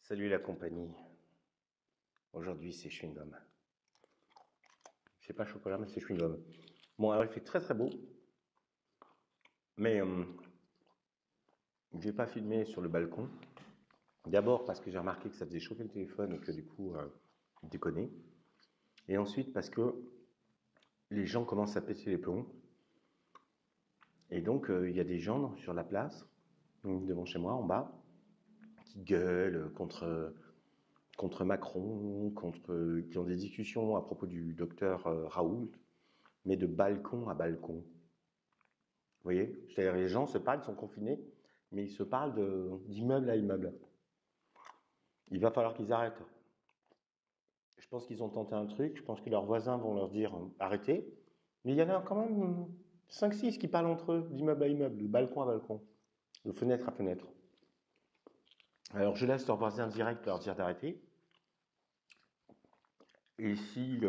Salut la compagnie. Aujourd'hui, c'est chewing-gum. C'est pas chocolat, mais c'est chewing-gum. Bon, alors il fait très très beau, mais je vais pas filmer sur le balcon. D'abord parce que j'ai remarqué que ça faisait chauffer le téléphone et que du coup, il déconnait. Et ensuite parce que les gens commencent à péter les plombs. Et donc, il y a des gens sur la place, donc devant chez moi, en bas, qui gueulent contre Macron, qui ont des discussions à propos du docteur Raoult, mais de balcon à balcon. Vous voyez? C'est-à-dire les gens se parlent, ils sont confinés, mais ils se parlent d'immeuble à immeuble. Il va falloir qu'ils arrêtent. Je pense qu'ils ont tenté un truc, je pense que leurs voisins vont leur dire arrêtez. Mais il y en a quand même 5-6 qui parlent entre eux, d'immeuble à immeuble, de balcon à balcon, de fenêtre à fenêtre. Alors je laisse leurs voisins direct leur dire d'arrêter. Et si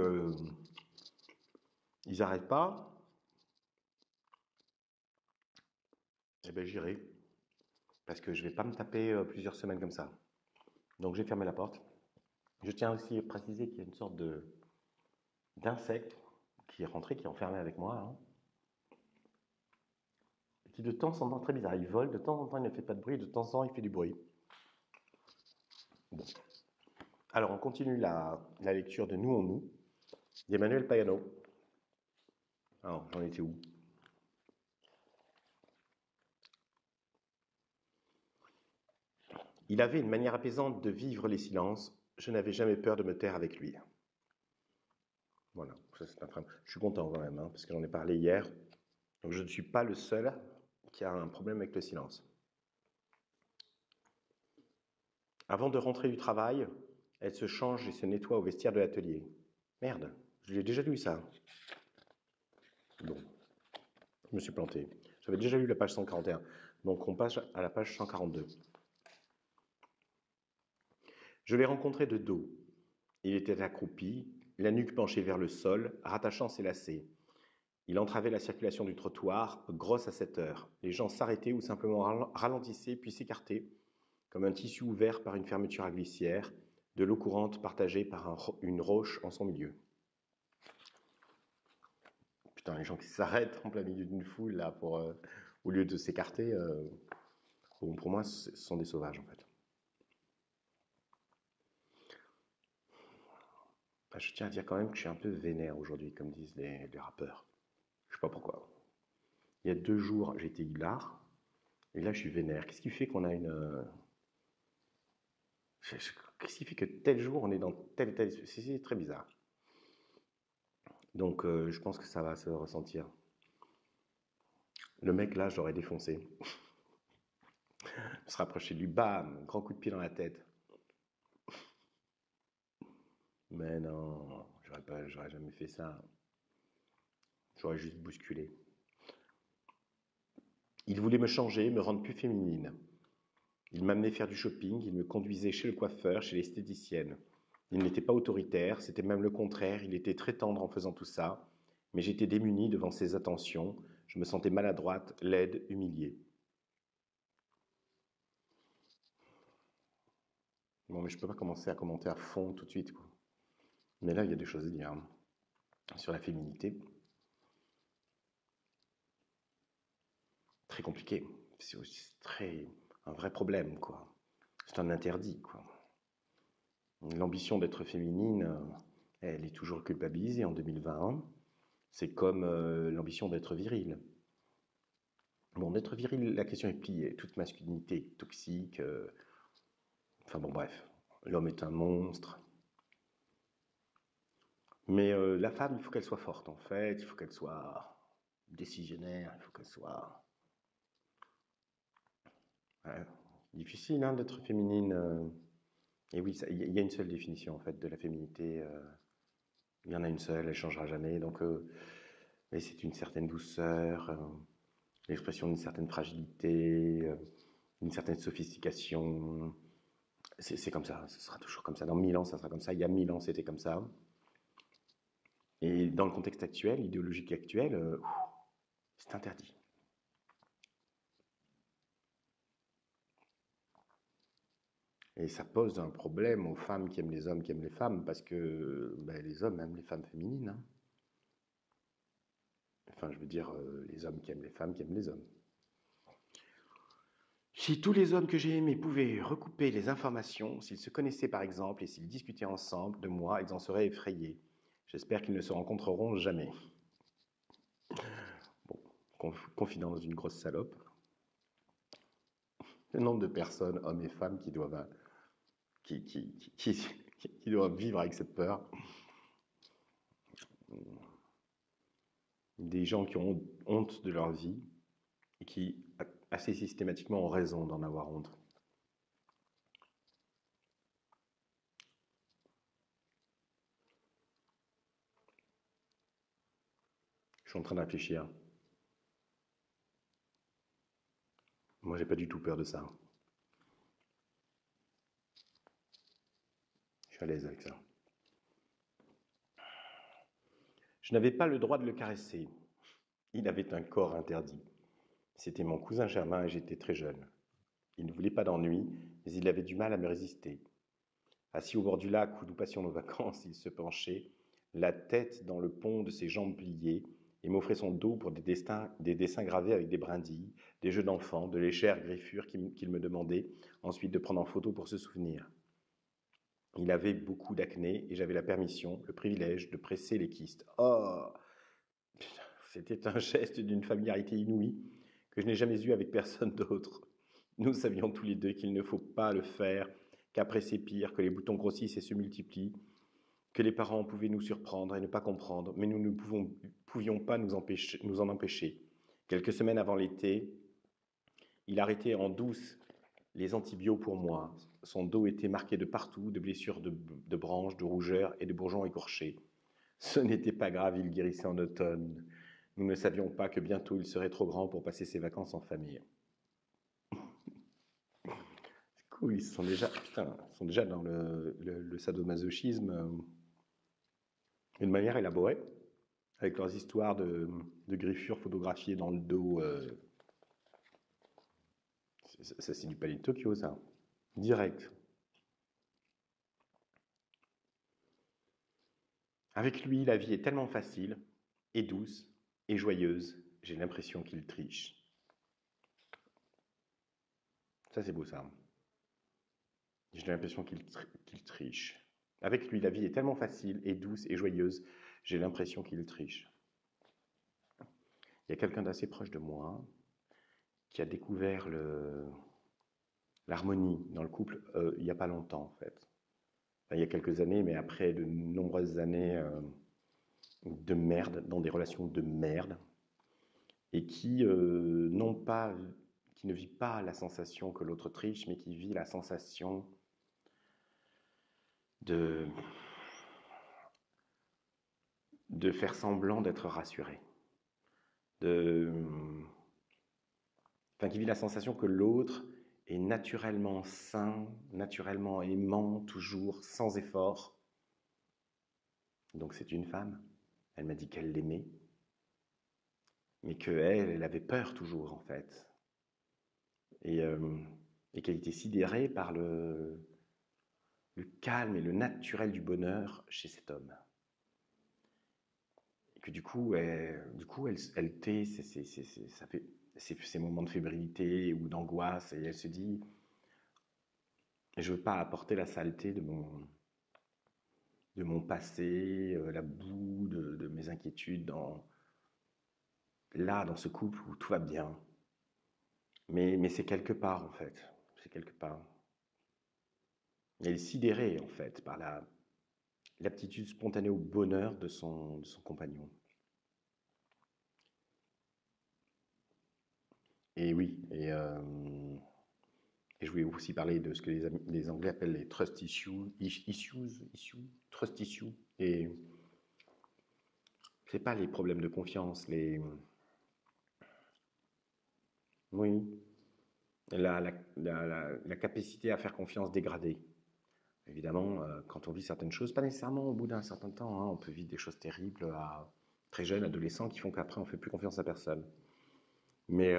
ils n'arrêtent pas, eh ben j'irai. Parce que je ne vais pas me taper plusieurs semaines comme ça. Donc j'ai fermé la porte. Je tiens aussi à préciser qu'il y a une sorte d'insecte qui est rentré, qui est enfermé avec moi, hein, et qui de temps en temps, très bizarre, il vole, de temps en temps il ne fait pas de bruit, de temps en temps il fait du bruit. Bon. Alors on continue la lecture de Nous en nous, d'Emmanuel Pagano. Alors j'en étais où? Il avait une manière apaisante de vivre les silences, je n'avais jamais peur de me taire avec lui. Voilà, ça c'est un frame. Je suis content quand même, hein, parce que j'en ai parlé hier. Donc je ne suis pas le seul qui a un problème avec le silence. Avant de rentrer du travail, elle se change et se nettoie au vestiaire de l'atelier. Merde, je l'ai déjà lu ça. Bon, je me suis planté. J'avais déjà lu la page 141. Donc on passe à la page 142. Je l'ai rencontré de dos. Il était accroupi, la nuque penchée vers le sol, rattachant ses lacets. Il entravait la circulation du trottoir, grosse à cette heure. Les gens s'arrêtaient ou simplement ralentissaient puis s'écartaient, comme un tissu ouvert par une fermeture à glissière, de l'eau courante partagée par une roche en son milieu. Putain, les gens qui s'arrêtent en plein milieu d'une foule, là, au lieu de s'écarter, bon, pour moi, ce sont des sauvages, en fait. Enfin, je tiens à dire quand même que je suis un peu vénère aujourd'hui, comme disent les rappeurs. Je sais pas pourquoi. Il y a 2 jours, j'étais hilar, et là, je suis vénère. Qu'est-ce qui fait qu'on a une... Qu'est-ce qui fait que tel jour, on est dans tel et tel... C'est très bizarre. Donc, je pense que ça va se ressentir. Le mec, là, je l'aurais défoncé. Se rapprocher de lui, bam, grand coup de pied dans la tête. Mais non, j'aurais jamais fait ça. J'aurais juste bousculé. Il voulait me changer, me rendre plus féminine. Il m'amenait faire du shopping, il me conduisait chez le coiffeur, chez l'esthéticienne. Il n'était pas autoritaire, c'était même le contraire, il était très tendre en faisant tout ça. Mais j'étais démunie devant ses attentions, je me sentais maladroite, laide, humiliée. Bon, mais je peux pas commencer à commenter à fond tout de suite, quoi. Mais là, il y a des choses à dire sur la féminité. Très compliqué. C'est aussi un vrai problème, quoi. C'est un interdit, quoi. L'ambition d'être féminine, elle est toujours culpabilisée en 2021. C'est comme l'ambition d'être viril. Bon, d'être viril, la question est pliée. Toute masculinité est toxique. Enfin bon, bref. L'homme est un monstre. Mais la femme, il faut qu'elle soit forte, en fait. Il faut qu'elle soit décisionnaire. Il faut qu'elle soit... Ouais. Difficile, hein, d'être féminine. Et oui, il y a une seule définition, en fait, de la féminité. Il y en a une seule, elle ne changera jamais. Donc, mais c'est une certaine douceur, l'expression d'une certaine fragilité, d'une certaine sophistication. C'est comme ça, ce sera toujours comme ça. Dans 1000 ans, ça sera comme ça. Il y a 1000 ans, c'était comme ça. Et dans le contexte actuel, idéologique actuel, c'est interdit. Et ça pose un problème aux femmes qui aiment les hommes qui aiment les femmes, parce que ben, les hommes aiment les femmes féminines. Hein. Enfin, je veux dire, les hommes qui aiment les femmes qui aiment les hommes. Si tous les hommes que j'ai aimés pouvaient recouper les informations, s'ils se connaissaient par exemple et s'ils discutaient ensemble de moi, ils en seraient effrayés. J'espère qu'ils ne se rencontreront jamais. Bon, confident dans une grosse salope. Le nombre de personnes, hommes et femmes, qui doivent vivre avec cette peur. Des gens qui ont honte de leur vie et qui, assez systématiquement, ont raison d'en avoir honte. Je suis en train de réfléchir. Moi, j'ai pas du tout peur de ça. Je suis à l'aise avec ça. Je n'avais pas le droit de le caresser. Il avait un corps interdit. C'était mon cousin germain et j'étais très jeune. Il ne voulait pas d'ennui, mais il avait du mal à me résister. Assis au bord du lac où nous passions nos vacances, il se penchait, la tête dans le pont de ses jambes pliées, et m'offrait son dos pour des dessins gravés avec des brindilles, des jeux d'enfants, de légères griffures qu'il me demandait ensuite de prendre en photo pour se souvenir. Il avait beaucoup d'acné et j'avais la permission, le privilège de presser les kystes. Oh, c'était un geste d'une familiarité inouïe que je n'ai jamais eu avec personne d'autre. Nous savions tous les deux qu'il ne faut pas le faire, qu'après c'est pire, que les boutons grossissent et se multiplient, que les parents pouvaient nous surprendre et ne pas comprendre, mais nous ne pouvions pas nous en empêcher. Quelques semaines avant l'été, il arrêtait en douce les antibiotiques pour moi. Son dos était marqué de partout, de blessures de branches, de rougeurs et de bourgeons écorchés. Ce n'était pas grave, il guérissait en automne. Nous ne savions pas que bientôt il serait trop grand pour passer ses vacances en famille. C'est cool, ils sont déjà dans le sadomasochisme d'une manière élaborée, avec leurs histoires de griffures photographiées dans le dos. Ça, c'est du palais de Tokyo, ça. Direct. Avec lui, la vie est tellement facile, et douce, et joyeuse, j'ai l'impression qu'il triche. Ça, c'est beau, ça. J'ai l'impression qu'il triche. Avec lui, la vie est tellement facile, et douce, et joyeuse, j'ai l'impression qu'il triche. Il y a quelqu'un d'assez proche de moi qui a découvert l'harmonie dans le couple il n'y a pas longtemps, en fait. Enfin, il y a quelques années, mais après de nombreuses années de merde, dans des relations de merde, et qui qui ne vit pas la sensation que l'autre triche, mais qui vit la sensation de faire semblant d'être rassuré. Qui vit la sensation que l'autre est naturellement sain, naturellement aimant, toujours, sans effort. Donc c'est une femme. Elle m'a dit qu'elle l'aimait, mais qu'elle avait peur toujours, en fait. Et qu'elle était sidérée par le calme et le naturel du bonheur chez cet homme. Et que du coup, elle tait ces moments de fébrilité ou d'angoisse, et elle se dit, je ne veux pas apporter la saleté de mon passé, la boue de mes inquiétudes dans ce couple où tout va bien. Mais c'est quelque part, en fait. C'est quelque part. Elle est sidérée, en fait, par l'aptitude spontanée au bonheur de son compagnon. Et oui, et je voulais aussi parler de ce que les Anglais appellent les trust issues, trust issues. Et c'est pas les problèmes de confiance, oui, la capacité à faire confiance dégradée. Évidemment, quand on vit certaines choses, pas nécessairement au bout d'un certain temps, hein, on peut vivre des choses terribles très jeunes, adolescents, qui font qu'après on fait plus confiance à personne. Mais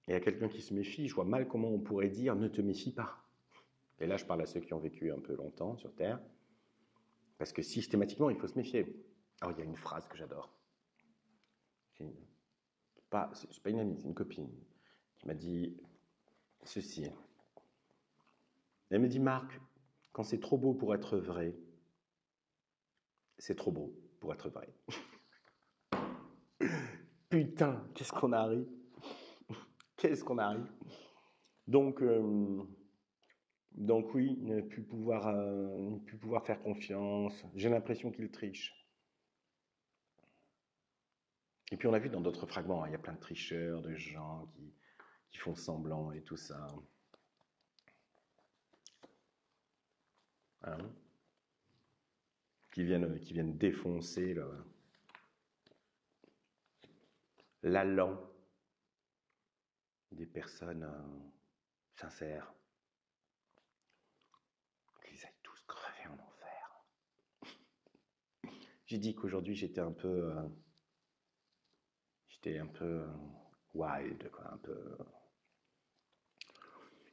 Et à quelqu'un qui se méfie, je vois mal comment on pourrait dire ne te méfie pas. Et là, je parle à ceux qui ont vécu un peu longtemps sur Terre, parce que systématiquement, il faut se méfier. Alors, il y a une phrase que j'adore. C'est pas une amie, c'est une copine qui m'a dit ceci. Elle me dit, Marc, quand c'est trop beau pour être vrai, c'est trop beau pour être vrai. Putain, qu'est-ce qu'on arrive. Qu'est-ce qu'on arrive. Donc oui, ne plus pouvoir faire confiance. J'ai l'impression qu'il triche. Et puis on l'a vu dans d'autres fragments, hein, il y a plein de tricheurs, de gens qui font semblant et tout ça. Hein, qui viennent défoncer l'allant des personnes sincères. Qu'ils aillent tous crever en enfer. J'ai dit qu'aujourd'hui j'étais un peu wild, quoi, un peu.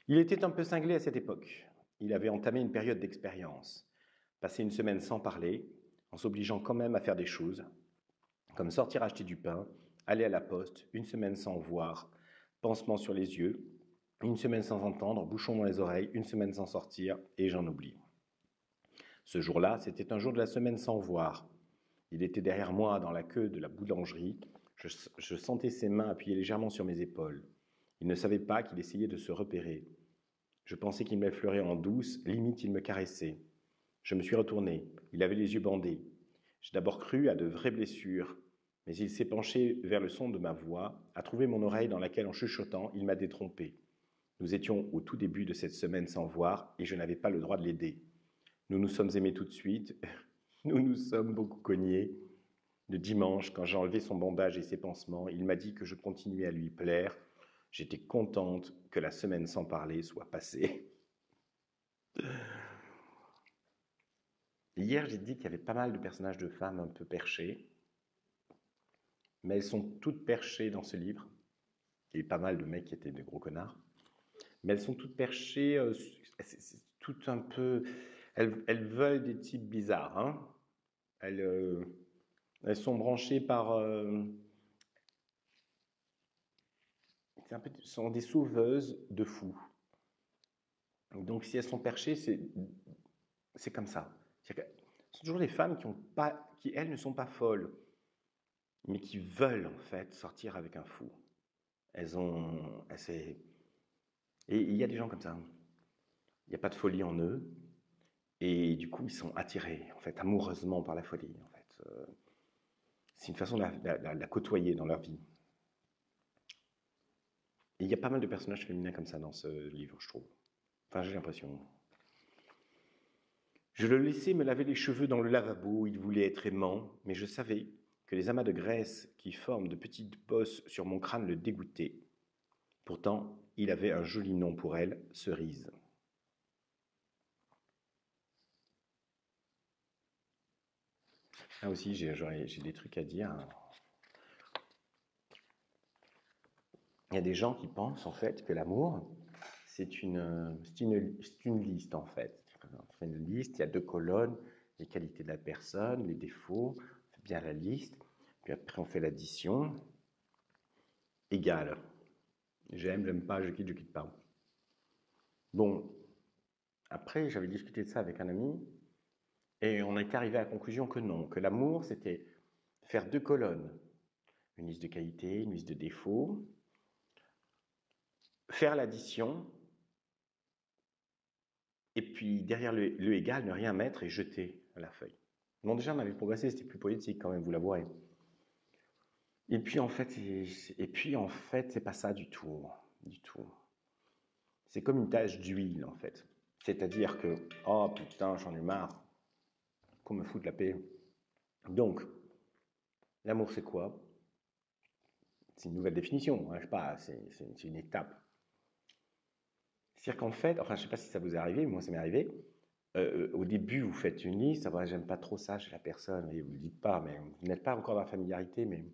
Il était un peu cinglé à cette époque. Il avait entamé une période d'expérience. Passer une semaine sans parler, en s'obligeant quand même à faire des choses, comme sortir acheter du pain, aller à la poste, une semaine sans voir, pansement sur les yeux, une semaine sans entendre, bouchon dans les oreilles, une semaine sans sortir, et j'en oublie. Ce jour-là, c'était un jour de la semaine sans voir. Il était derrière moi dans la queue de la boulangerie. Je sentais ses mains appuyées légèrement sur mes épaules. Il ne savait pas qu'il essayait de se repérer. Je pensais qu'il m'effleurait en douce, limite il me caressait. Je me suis retourné. Il avait les yeux bandés. J'ai d'abord cru à de vraies blessures, mais il s'est penché vers le son de ma voix, a trouvé mon oreille dans laquelle, en chuchotant, il m'a détrompé. Nous étions au tout début de cette semaine sans voir, et je n'avais pas le droit de l'aider. Nous nous sommes aimés tout de suite. Nous nous sommes beaucoup cognés. Le dimanche, quand j'ai enlevé son bandage et ses pansements, il m'a dit que je continuais à lui plaire. J'étais contente que la semaine sans parler soit passée. Hier, j'ai dit qu'il y avait pas mal de personnages de femmes un peu perchés, mais elles sont toutes perchées dans ce livre. Il y a eu pas mal de mecs qui étaient des gros connards, mais elles sont toutes perchées, c'est tout un peu. Elles veulent des types bizarres, hein. Elles sont branchées par. Sont des sauveuses de fous. Donc si elles sont perchées, c'est comme ça. Ce sont toujours les femmes qui elles ne sont pas folles, mais qui veulent en fait sortir avec un fou. Et il y a des gens comme ça. Il n'y a pas de folie en eux, et du coup ils sont attirés en fait amoureusement par la folie. En fait, c'est une façon de la côtoyer dans leur vie. Et il y a pas mal de personnages féminins comme ça dans ce livre, je trouve. Enfin, j'ai l'impression. Je le laissais me laver les cheveux dans le lavabo, il voulait être aimant, mais je savais que les amas de graisse qui forment de petites bosses sur mon crâne le dégoûtaient. Pourtant, il avait un joli nom pour elle, Cerise. Là aussi, j'ai des trucs à dire. Il y a des gens qui pensent en fait que l'amour, c'est une liste en fait. On fait une liste, il y a 2 colonnes, les qualités de la personne, les défauts, on fait bien la liste, puis après on fait l'addition, égale. J'aime, j'aime pas, je quitte pas. Bon, après j'avais discuté de ça avec un ami, et on est arrivé à la conclusion que non, que l'amour c'était faire 2 colonnes, une liste de qualités, une liste de défauts, faire l'addition, et puis derrière le égal, ne rien mettre et jeter à la feuille. Bon, déjà, on avait progressé, c'était plus poétique quand même, vous l'avouerez. Et puis en fait, c'est pas ça du tout, du tout. C'est comme une tache d'huile en fait. C'est-à-dire que, oh putain, j'en ai marre, qu'on me foute la paix. Donc, l'amour c'est quoi? C'est une nouvelle définition, hein, je sais pas, c'est une étape. C'est-à-dire qu'en fait, enfin je sais pas si ça vous est arrivé, moi ça m'est arrivé, au début, vous faites une liste, ça va, j'aime pas trop ça chez la personne, et vous le dites pas, mais vous n'êtes pas encore dans la familiarité, mais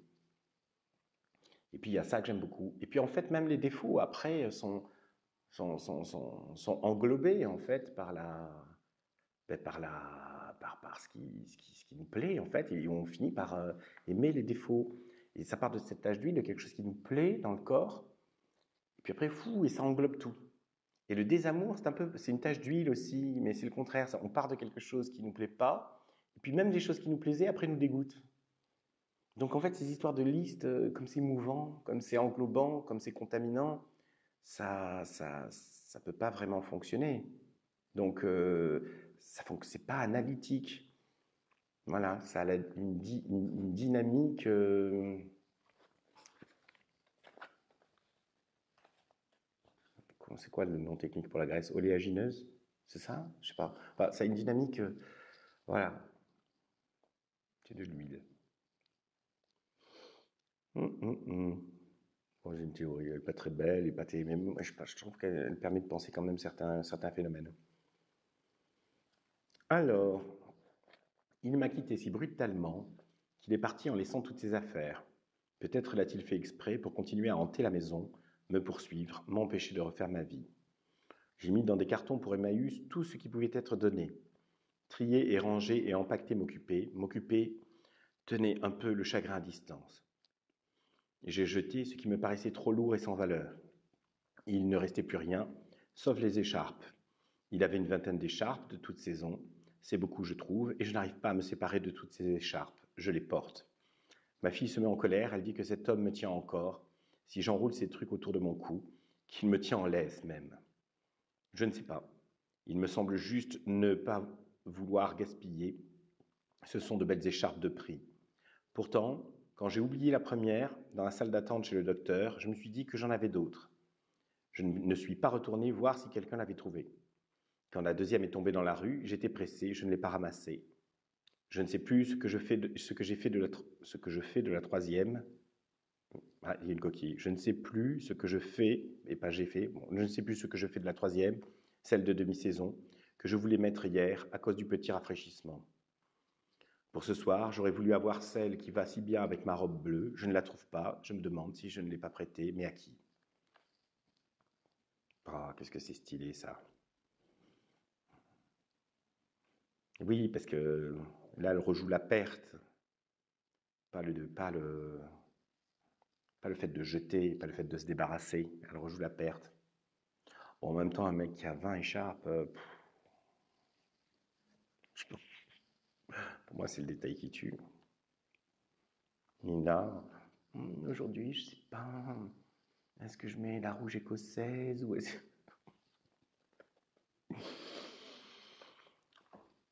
Et puis il y a ça que j'aime beaucoup. Et puis en fait, même les défauts après sont englobés en fait par ce qui nous plaît en fait. Et on finit par aimer les défauts. Et ça part de cette tache d'huile, de quelque chose qui nous plaît dans le corps. Et puis après, fou, et ça englobe tout. Et le désamour, c'est une tache d'huile aussi, mais c'est le contraire. On part de quelque chose qui nous plaît pas, et puis même des choses qui nous plaisaient, après nous dégoûtent. Donc en fait, ces histoires de liste, comme c'est mouvant, comme c'est englobant, comme c'est contaminant, ça peut pas vraiment fonctionner. Donc c'est pas analytique. Voilà, ça a une dynamique. C'est quoi le nom technique pour la graisse? Oléagineuse? C'est ça? Je sais pas. Enfin, ça a une dynamique. Voilà. C'est de l'huile. Bon, j'ai une théorie, elle n'est pas très belle, elle est pas mais je trouve qu'elle permet de penser quand même certains phénomènes. Alors, il m'a quitté si brutalement qu'il est parti en laissant toutes ses affaires. Peut-être l'a-t-il fait exprès pour continuer à hanter la maison, me poursuivre, m'empêcher de refaire ma vie. J'ai mis dans des cartons pour Emmaüs tout ce qui pouvait être donné. Trier et ranger et empaqueter m'occuper tenait un peu le chagrin à distance. J'ai jeté ce qui me paraissait trop lourd et sans valeur. Il ne restait plus rien, sauf les écharpes. Il avait une vingtaine d'écharpes de toutes saisons. C'est beaucoup, je trouve, et je n'arrive pas à me séparer de toutes ces écharpes. Je les porte. Ma fille se met en colère, elle dit que cet homme me tient encore, si j'enroule ces trucs autour de mon cou, qu'il me tient en laisse même. Je ne sais pas. Il me semble juste ne pas vouloir gaspiller. Ce sont de belles écharpes de prix. Pourtant, quand j'ai oublié la première, dans la salle d'attente chez le docteur, je me suis dit que j'en avais d'autres. Je ne suis pas retourné voir si quelqu'un l'avait trouvée. Quand la deuxième est tombée dans la rue, j'étais pressé, je ne l'ai pas ramassée. Je ne sais plus ce que je fais de la troisième. Ah, il y a une coquille. Je ne sais plus ce que je fais, et pas j'ai fait, bon, je ne sais plus ce que je fais de la troisième, celle de demi-saison, que je voulais mettre hier à cause du petit rafraîchissement. Pour ce soir, j'aurais voulu avoir celle qui va si bien avec ma robe bleue. Je ne la trouve pas. Je me demande si je ne l'ai pas prêtée, mais à qui? Ah, qu'est-ce que c'est stylé ça. Oui, parce que là, elle rejoue la perte, pas le fait de jeter, pas le fait de se débarrasser. Elle rejoue la perte. Bon, en même temps, un mec qui a 20 écharpes, pour moi, c'est le détail qui tue. Nina, aujourd'hui, je sais pas, est-ce que je mets la rouge écossaise ou est-ce...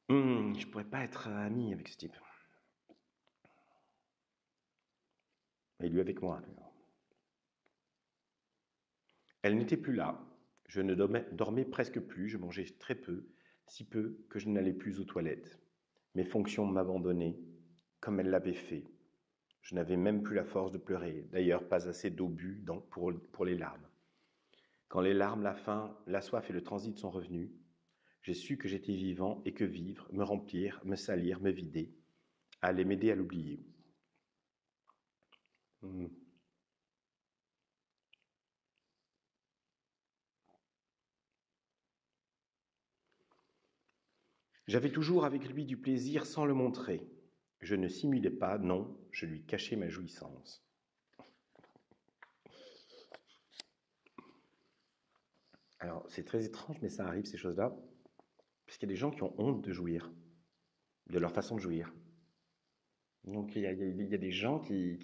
Je pourrais pas être ami avec ce type. Et lui avec moi, d'ailleurs. Elle n'était plus là. Je ne dormais presque plus, je mangeais très peu, si peu que je n'allais plus aux toilettes. Mes fonctions m'abandonnaient, comme elle l'avait fait. Je n'avais même plus la force de pleurer, d'ailleurs pas assez d'eau bue pour les larmes. Quand les larmes, la faim, la soif et le transit sont revenus, j'ai su que j'étais vivant et que vivre, me remplir, me salir, me vider, allait m'aider à l'oublier. J'avais toujours avec lui du plaisir sans le montrer. Je ne simulais pas, non, je lui cachais ma jouissance. Alors, c'est très étrange, mais ça arrive, ces choses-là, puisqu'il y a des gens qui ont honte de jouir, de leur façon de jouir. Donc, il y a des gens qui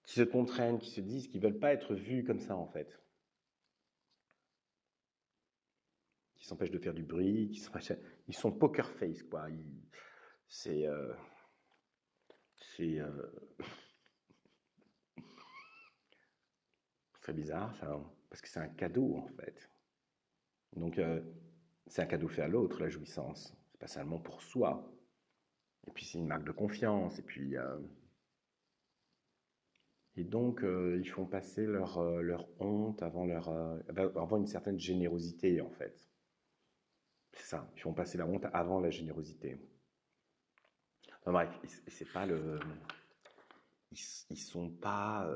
se contraignent, qui se disent qu'ils ne veulent pas être vus comme ça, en fait. Qui s'empêchent de faire du bruit, ils sont poker face, quoi. C'est très bizarre, ça, parce que c'est un cadeau, en fait. Donc, c'est un cadeau fait à l'autre, la jouissance. C'est pas seulement pour soi. Et puis, c'est une marque de confiance. Et donc, ils font passer leur honte avant une certaine générosité, en fait. C'est ça. Ils font passer la honte avant la générosité. Enfin, bref, c'est pas le... ils sont pas,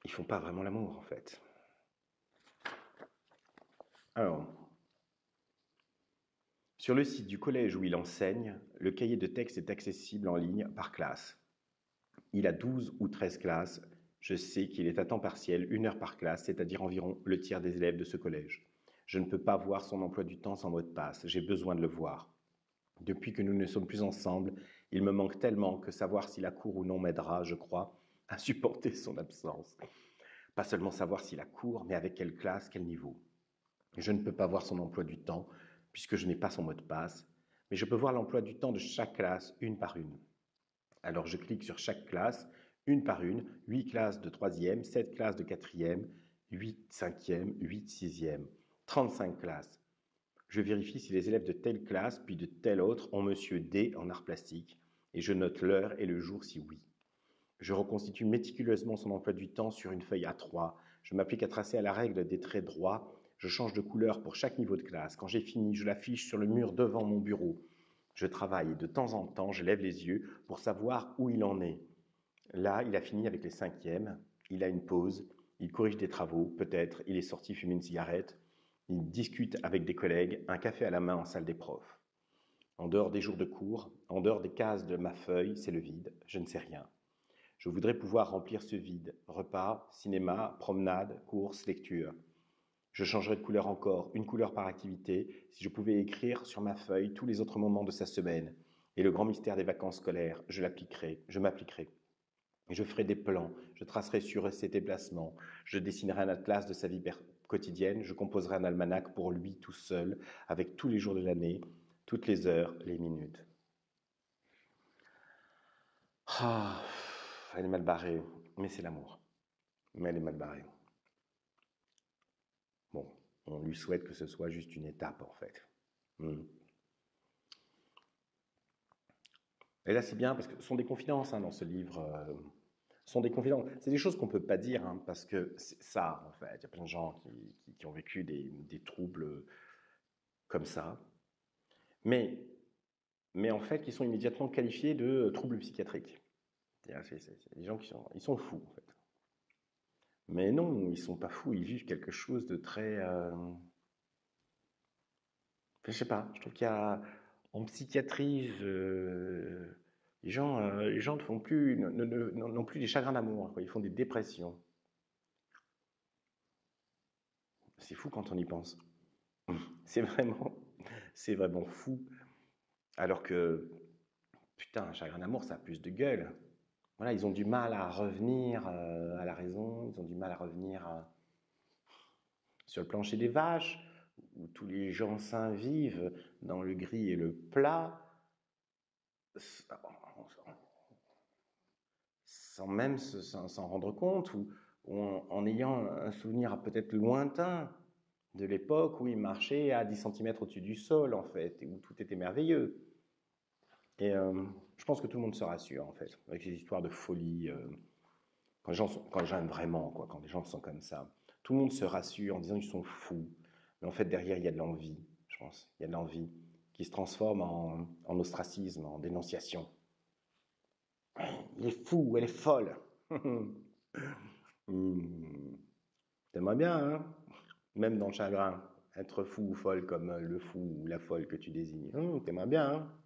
ils font pas vraiment l'amour en fait. Alors, sur le site du collège où il enseigne, le cahier de texte est accessible en ligne par classe. Il a 12 ou 13 classes. Je sais qu'il est à temps partiel, 1 heure par classe, c'est-à-dire environ le tiers des élèves de ce collège. Je ne peux pas voir son emploi du temps sans mot de passe. J'ai besoin de le voir. Depuis que nous ne sommes plus ensemble, il me manque tellement que savoir s'il a cours ou non m'aidera, je crois, à supporter son absence. Pas seulement savoir s'il a cours, mais avec quelle classe, quel niveau. Je ne peux pas voir son emploi du temps, puisque je n'ai pas son mot de passe, mais je peux voir l'emploi du temps de chaque classe, une par une. Alors je clique sur chaque classe, une par une, 8 classes de 3e, 7 classes de 4e, 8 5e, 8 6e, 35 classes. Je vérifie si les élèves de telle classe, puis de telle autre, ont Monsieur D en art plastique, et je note l'heure et le jour si oui. Je reconstitue méticuleusement son emploi du temps sur une feuille A3. Je m'applique à tracer à la règle des traits droits. Je change de couleur pour chaque niveau de classe. Quand j'ai fini, je l'affiche sur le mur devant mon bureau. Je travaille et de temps en temps, je lève les yeux pour savoir où il en est. Là, il a fini avec les 5e. Il a une pause. Il corrige des travaux. Peut-être il est sorti fumer une cigarette. Il discute avec des collègues, un café à la main en salle des profs. En dehors des jours de cours, en dehors des cases de ma feuille, c'est le vide. Je ne sais rien. Je voudrais pouvoir remplir ce vide. Repas, cinéma, promenade, courses, lecture. Je changerais de couleur encore, une couleur par activité, si je pouvais écrire sur ma feuille tous les autres moments de sa semaine. Et le grand mystère des vacances scolaires, je m'appliquerai. Je ferai des plans, je tracerai sur ses déplacements, je dessinerai un atlas de sa vie quotidienne, je composerai un almanach pour lui tout seul, avec tous les jours de l'année, toutes les heures, les minutes. Ah, elle est mal barrée, mais c'est l'amour. Mais elle est mal barrée. Bon, on lui souhaite que ce soit juste une étape, en fait. Et là, c'est bien, parce que ce sont des confidences dans ce livre. Ce sont des confidences. C'est des choses qu'on ne peut pas dire, parce que c'est ça, en fait. Il y a plein de gens qui ont vécu des troubles comme ça. Mais en fait, qui sont immédiatement qualifiés de troubles psychiatriques. C'est des gens ils sont fous, en fait. Mais non, ils ne sont pas fous, ils vivent quelque chose de très... je sais pas, je trouve qu'il y a... En psychiatrie, les gens ne font plus, n'ont plus des chagrins d'amour, ils font des dépressions. C'est fou quand on y pense. C'est vraiment fou. Alors que, putain, un chagrin d'amour, ça a plus de gueule. Voilà, ils ont du mal à revenir à la raison, ils ont du mal à revenir sur le plancher des vaches, où tous les gens sains vivent dans le gris et le plat, sans même s'en rendre compte, ou en ayant un souvenir peut-être lointain de l'époque où ils marchaient à 10 cm au-dessus du sol, en fait, et où tout était merveilleux. Et je pense que tout le monde se rassure, en fait, avec ces histoires de folie. Quand les gens aiment vraiment, quoi, quand les gens sont comme ça, tout le monde se rassure en disant qu'ils sont fous. Mais en fait, derrière, il y a de l'envie, je pense. Il y a de l'envie qui se transforme en ostracisme, en dénonciation. Il est fou, elle est folle. T'aimerais bien, hein, même dans le chagrin, être fou ou folle comme le fou ou la folle que tu désignes. T'aimerais bien, hein.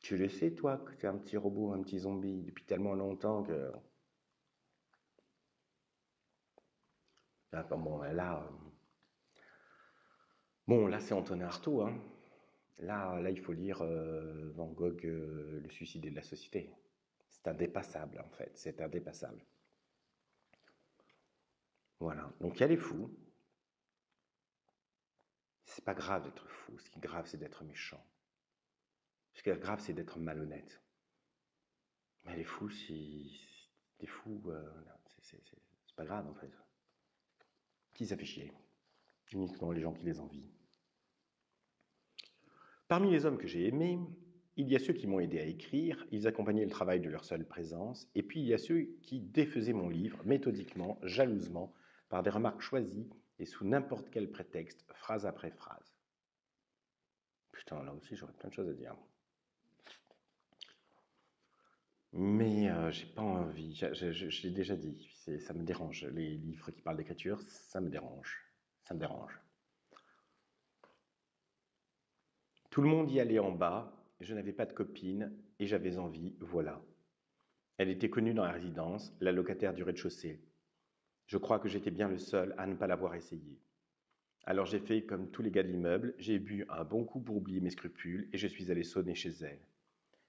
Tu le sais, toi, que tu es un petit robot, un petit zombie, depuis tellement longtemps que... Ah, bon, là c'est Antonin Artaud, hein. Là, il faut lire Van Gogh, Le suicide de la société. C'est indépassable, en fait. C'est indépassable. Voilà. Donc, il y a les fous. C'est pas grave d'être fou. Ce qui est grave, c'est d'être méchant. Ce qui est grave, c'est d'être malhonnête. Mais les fous, les fous, c'est pas grave, en fait. Qui ça fait chier? Uniquement les gens qui les envient. Parmi les hommes que j'ai aimés, il y a ceux qui m'ont aidé à écrire, ils accompagnaient le travail de leur seule présence, et puis il y a ceux qui défaisaient mon livre méthodiquement, jalousement, par des remarques choisies et sous n'importe quel prétexte, phrase après phrase. Putain, là aussi j'aurais plein de choses à dire. Mais j'ai pas envie. Je l'ai déjà dit. Ça me dérange. Les livres qui parlent d'écriture, ça me dérange. Ça me dérange. Tout le monde y allait en bas. Je n'avais pas de copine et j'avais envie. Voilà. Elle était connue dans la résidence, la locataire du rez-de-chaussée. Je crois que j'étais bien le seul à ne pas l'avoir essayé. Alors j'ai fait comme tous les gars de l'immeuble, j'ai bu un bon coup pour oublier mes scrupules et je suis allé sonner chez elle.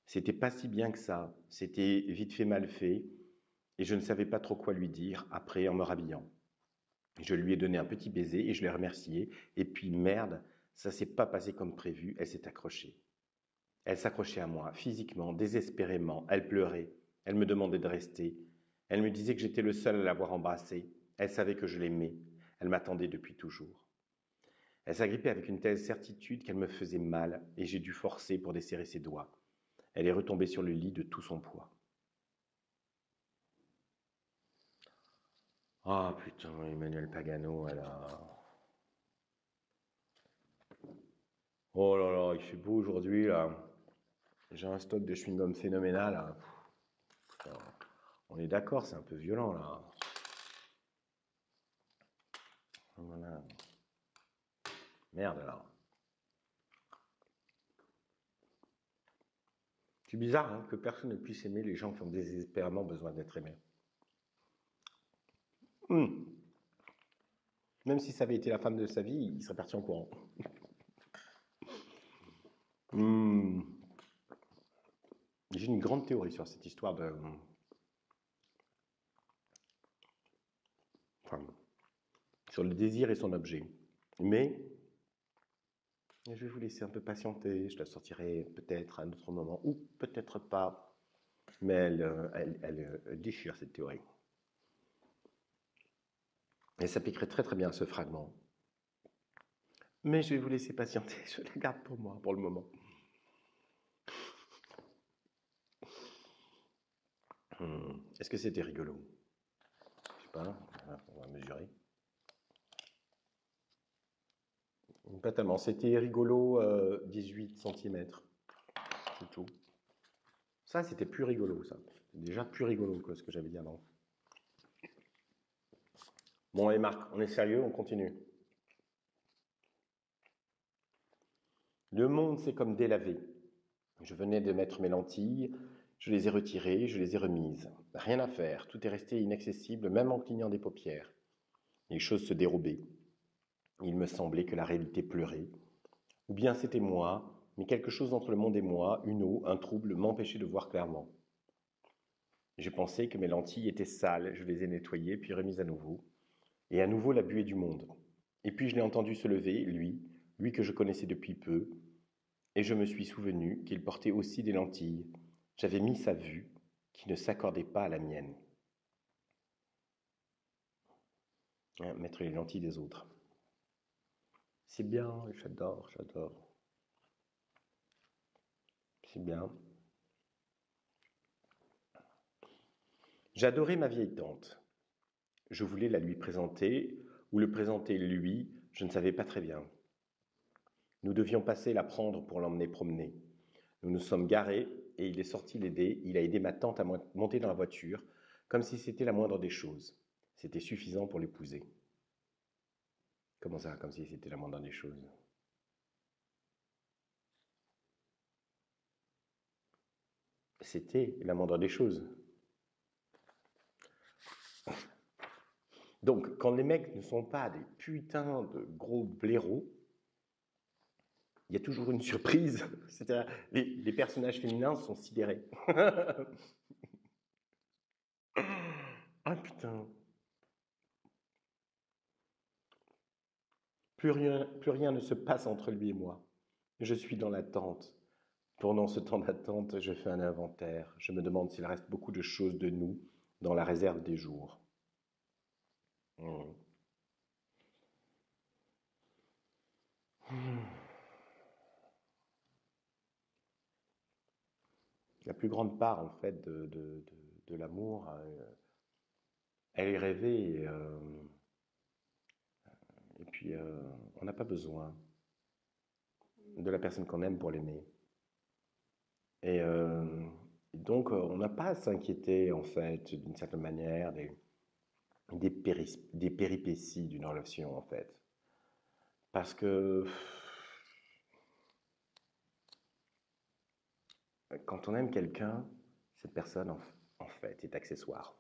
C'était pas si bien que ça, c'était vite fait mal fait et je ne savais pas trop quoi lui dire après en me rhabillant. Je lui ai donné un petit baiser et je l'ai remercié et puis merde, ça s'est pas passé comme prévu, elle s'est accrochée. Elle s'accrochait à moi, physiquement, désespérément, elle pleurait, elle me demandait de rester, elle me disait que j'étais le seul à l'avoir embrassée, elle savait que je l'aimais, elle m'attendait depuis toujours. Elle s'agrippait avec une telle certitude qu'elle me faisait mal et j'ai dû forcer pour desserrer ses doigts. Elle est retombée sur le lit de tout son poids. Ah putain, Emmanuel Pagano, alors. Oh là là, il fait beau aujourd'hui là. J'ai un stock de chewing-gum phénoménal là. Putain, on est d'accord, c'est un peu violent là. Voilà. Merde là. C'est bizarre hein, que personne ne puisse aimer les gens qui ont désespérément besoin d'être aimés. Hum. Même si ça avait été la femme de sa vie, il serait parti en courant. Hum. J'ai une grande théorie sur cette histoire de. Enfin, sur le désir et son objet. Mais je vais vous laisser un peu patienter. Je la sortirai peut-être à un autre moment, ou peut-être pas. Mais elle déchire cette théorie. Et ça piquerait très très bien ce fragment. Mais je vais vous laisser patienter. Je la garde pour moi pour le moment. Est-ce que c'était rigolo? Je sais pas. On va mesurer. Pas tellement. C'était rigolo 18 cm. C'est tout. Ça, c'était plus rigolo, ça. C'était déjà plus rigolo que ce que j'avais dit avant. Bon, allez, Marc, on est sérieux, on continue. Le monde, c'est comme délavé. Je venais de mettre mes lentilles, je les ai retirées, je les ai remises. Rien à faire, tout est resté inaccessible, même en clignant des paupières. Les choses se dérobaient. Il me semblait que la réalité pleurait. Ou bien c'était moi, mais quelque chose entre le monde et moi, une eau, un trouble, m'empêchait de voir clairement. J'ai pensé que mes lentilles étaient sales, je les ai nettoyées, puis remises à nouveau. Et à nouveau la buée du monde. Et puis je l'ai entendu se lever, lui que je connaissais depuis peu, et je me suis souvenu qu'il portait aussi des lentilles. J'avais mis sa vue, qui ne s'accordait pas à la mienne. Hein, mettre les lentilles des autres. C'est bien, j'adore, j'adore. C'est bien. J'adorais ma vieille tante. Je voulais la lui présenter, ou le présenter lui, je ne savais pas très bien. Nous devions passer la prendre pour l'emmener promener. Nous nous sommes garés et il est sorti l'aider. Il a aidé ma tante à monter dans la voiture, comme si c'était la moindre des choses. C'était suffisant pour l'épouser. Comment ça, comme si c'était la moindre des choses? C'était la moindre des choses. Donc, quand les mecs ne sont pas des putains de gros blaireaux, il y a toujours une surprise. C'est-à-dire, les personnages féminins sont sidérés. Ah putain. Plus rien ne se passe entre lui et moi. Je suis dans l'attente. Pendant ce temps d'attente, je fais un inventaire. Je me demande s'il reste beaucoup de choses de nous dans la réserve des jours. Hmm. La plus grande part, en fait, de l'amour, elle est rêvée. Et puis, on n'a pas besoin de la personne qu'on aime pour l'aimer. Et Donc, on n'a pas à s'inquiéter, en fait, d'une certaine manière, des péripéties d'une relation, en fait. Parce que quand on aime quelqu'un, cette personne, en fait, est accessoire.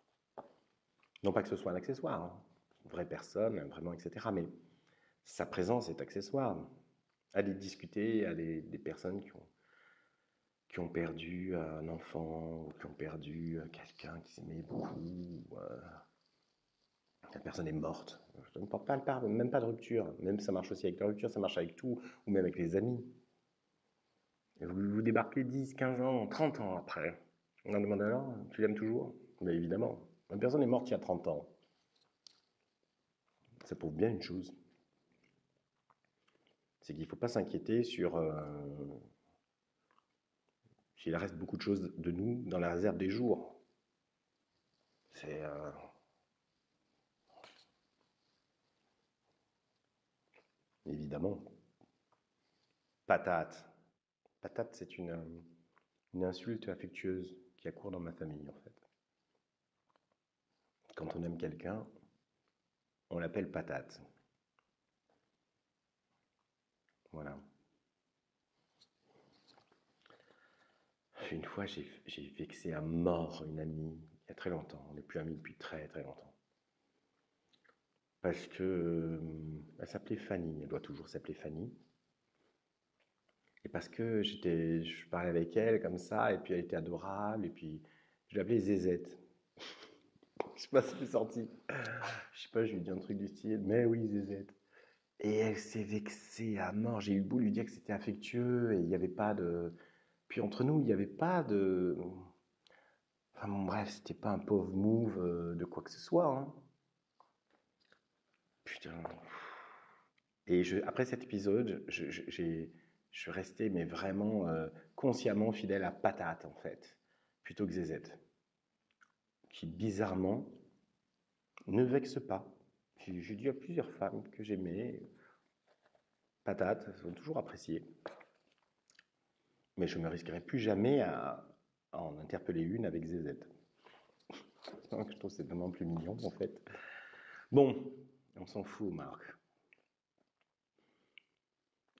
Non pas que ce soit un accessoire, hein, une vraie personne, vraiment, etc. Mais sa présence est accessoire. Aller discuter à des personnes qui ont perdu un enfant, ou qui ont perdu quelqu'un qu'ils aimaient beaucoup, la personne est morte. Je ne parle même pas de rupture. Même ça marche aussi avec la rupture, ça marche avec tout, ou même avec les amis. Et vous débarquez 10, 15 ans, 30 ans après. On en demande alors, tu l'aimes toujours? Mais évidemment. Une personne est morte il y a 30 ans. Ça prouve bien une chose. C'est qu'il ne faut pas s'inquiéter sur s'il reste beaucoup de choses de nous dans la réserve des jours. C'est évidemment. Patate. Patate, c'est une insulte affectueuse qui a cours dans ma famille, en fait. Quand on aime quelqu'un, on l'appelle patate. Voilà. Une fois, j'ai vexé à mort une amie, il y a très longtemps. On n'est plus amis depuis très très longtemps. Parce que elle s'appelait Fanny, elle doit toujours s'appeler Fanny. Et parce que je parlais avec elle comme ça, et puis elle était adorable, et puis je l'appelais Zézette. Je sais pas si c'est sorti. Je sais pas, je lui ai dit un truc du style, mais oui, Zézette. Et elle s'est vexée à mort. J'ai eu beau lui dire que c'était affectueux, et il n'y avait pas de. Puis entre nous, il n'y avait pas de. Enfin bon, bref, c'était pas un pauvre move de quoi que ce soit. Hein. Putain. Et après cet épisode, je suis resté, mais vraiment consciemment fidèle à Patate, en fait, plutôt que Zézette, qui bizarrement ne vexe pas. J'ai dit à plusieurs femmes que j'aimais, Patate, elles sont toujours appréciées, mais je ne me risquerai plus jamais à en interpeller une avec Zézette. Je trouve que c'est vraiment plus mignon, en fait. Bon, on s'en fout, Marc.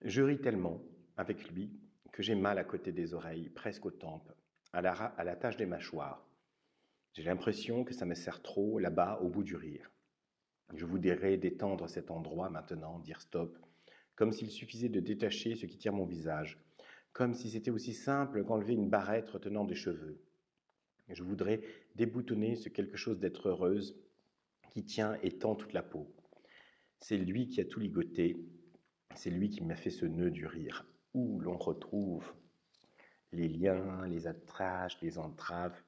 Je ris tellement avec lui que j'ai mal à côté des oreilles, presque aux tempes, à la tâche des mâchoires. J'ai l'impression que ça me sert trop là-bas au bout du rire. Je voudrais détendre cet endroit maintenant, dire stop, comme s'il suffisait de détacher ce qui tire mon visage, comme si c'était aussi simple qu'enlever une barrette retenant des cheveux. Je voudrais déboutonner ce quelque chose d'être heureuse qui tient et tend toute la peau. C'est lui qui a tout ligoté, c'est lui qui m'a fait ce nœud du rire, où l'on retrouve les liens, les attaches, les entraves.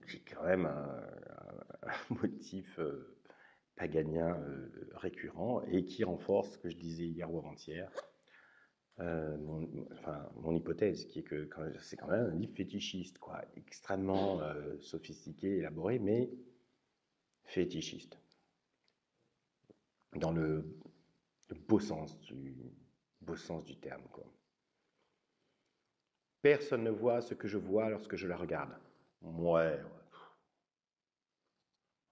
J'ai quand même un motif paganien récurrent et qui renforce ce que je disais hier ou avant-hier, mon hypothèse, qui est que c'est quand même un livre fétichiste, quoi, extrêmement sophistiqué, élaboré, mais fétichiste, dans le beau sens du terme, quoi. Personne ne voit ce que je vois lorsque je la regarde. Ouais.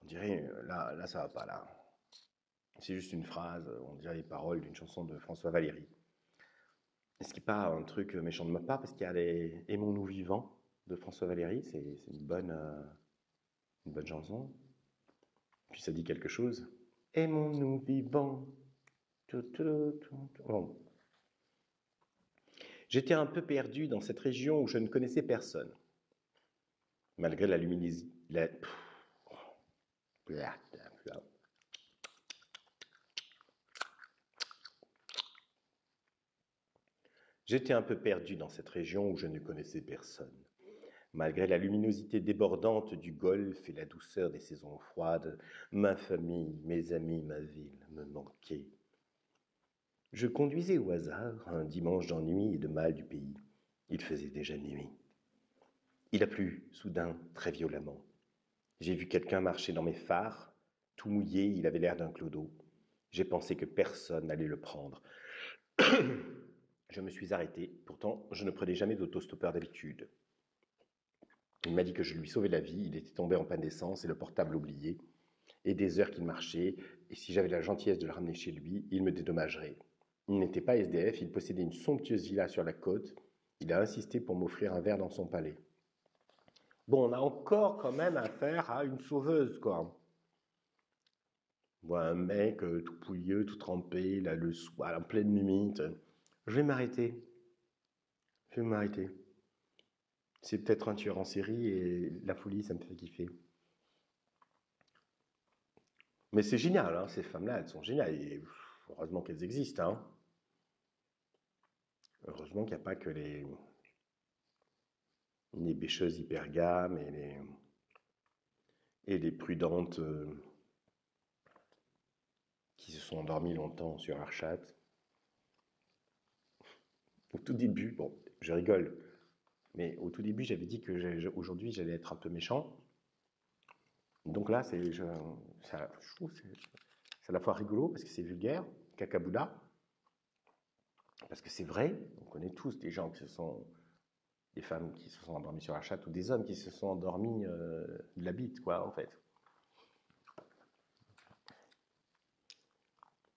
On dirait, là, ça va pas, là. C'est juste une phrase, on dirait les paroles d'une chanson de François Valéry. Ce qui n'est pas un truc méchant de ma part, parce qu'il y a les Aimons-nous vivants de François Valéry, c'est une bonne chanson. Puis ça dit quelque chose. Aimons-nous vivants. Bon. J'étais un peu perdu dans cette région où je ne connaissais personne. Malgré la luminosité. J'étais un peu perdu dans cette région où je ne connaissais personne. Malgré la luminosité débordante du golfe et la douceur des saisons froides, ma famille, mes amis, ma ville me manquaient. Je conduisais au hasard un dimanche d'ennui et de mal du pays. Il faisait déjà nuit. Il a plu, soudain, très violemment. J'ai vu quelqu'un marcher dans mes phares. Tout mouillé, il avait l'air d'un clodo. J'ai pensé que personne n'allait le prendre. Je me suis arrêté. Pourtant, je ne prenais jamais d'autostoppeur d'habitude. Il m'a dit que je lui sauvais la vie. Il était tombé en panne d'essence et le portable oublié. Et des heures qu'il marchait. Et si j'avais la gentillesse de le ramener chez lui, il me dédommagerait. Il n'était pas SDF. Il possédait une somptueuse villa sur la côte. Il a insisté pour m'offrir un verre dans son palais. Bon, on a encore quand même affaire à une sauveuse, quoi. Voilà, un mec tout pouilleux, tout trempé, là, le soir, en pleine nuit. Je vais m'arrêter. Je vais m'arrêter. C'est peut-être un tueur en série et la folie, ça me fait kiffer. Mais c'est génial, hein, ces femmes-là, elles sont géniales. Et heureusement qu'elles existent. Hein. Heureusement qu'il n'y a pas que les bêcheuses hypergames et les prudentes qui se sont endormies longtemps sur leur chatte. Au tout début, bon, je rigole, mais au tout début, j'avais dit que aujourd'hui, j'allais être un peu méchant. Donc là, je trouve que c'est à la fois rigolo parce que c'est vulgaire, cacaboula, parce que c'est vrai. On connaît tous des gens des femmes qui se sont endormies sur la chatte ou des hommes qui se sont endormis de la bite, quoi, en fait.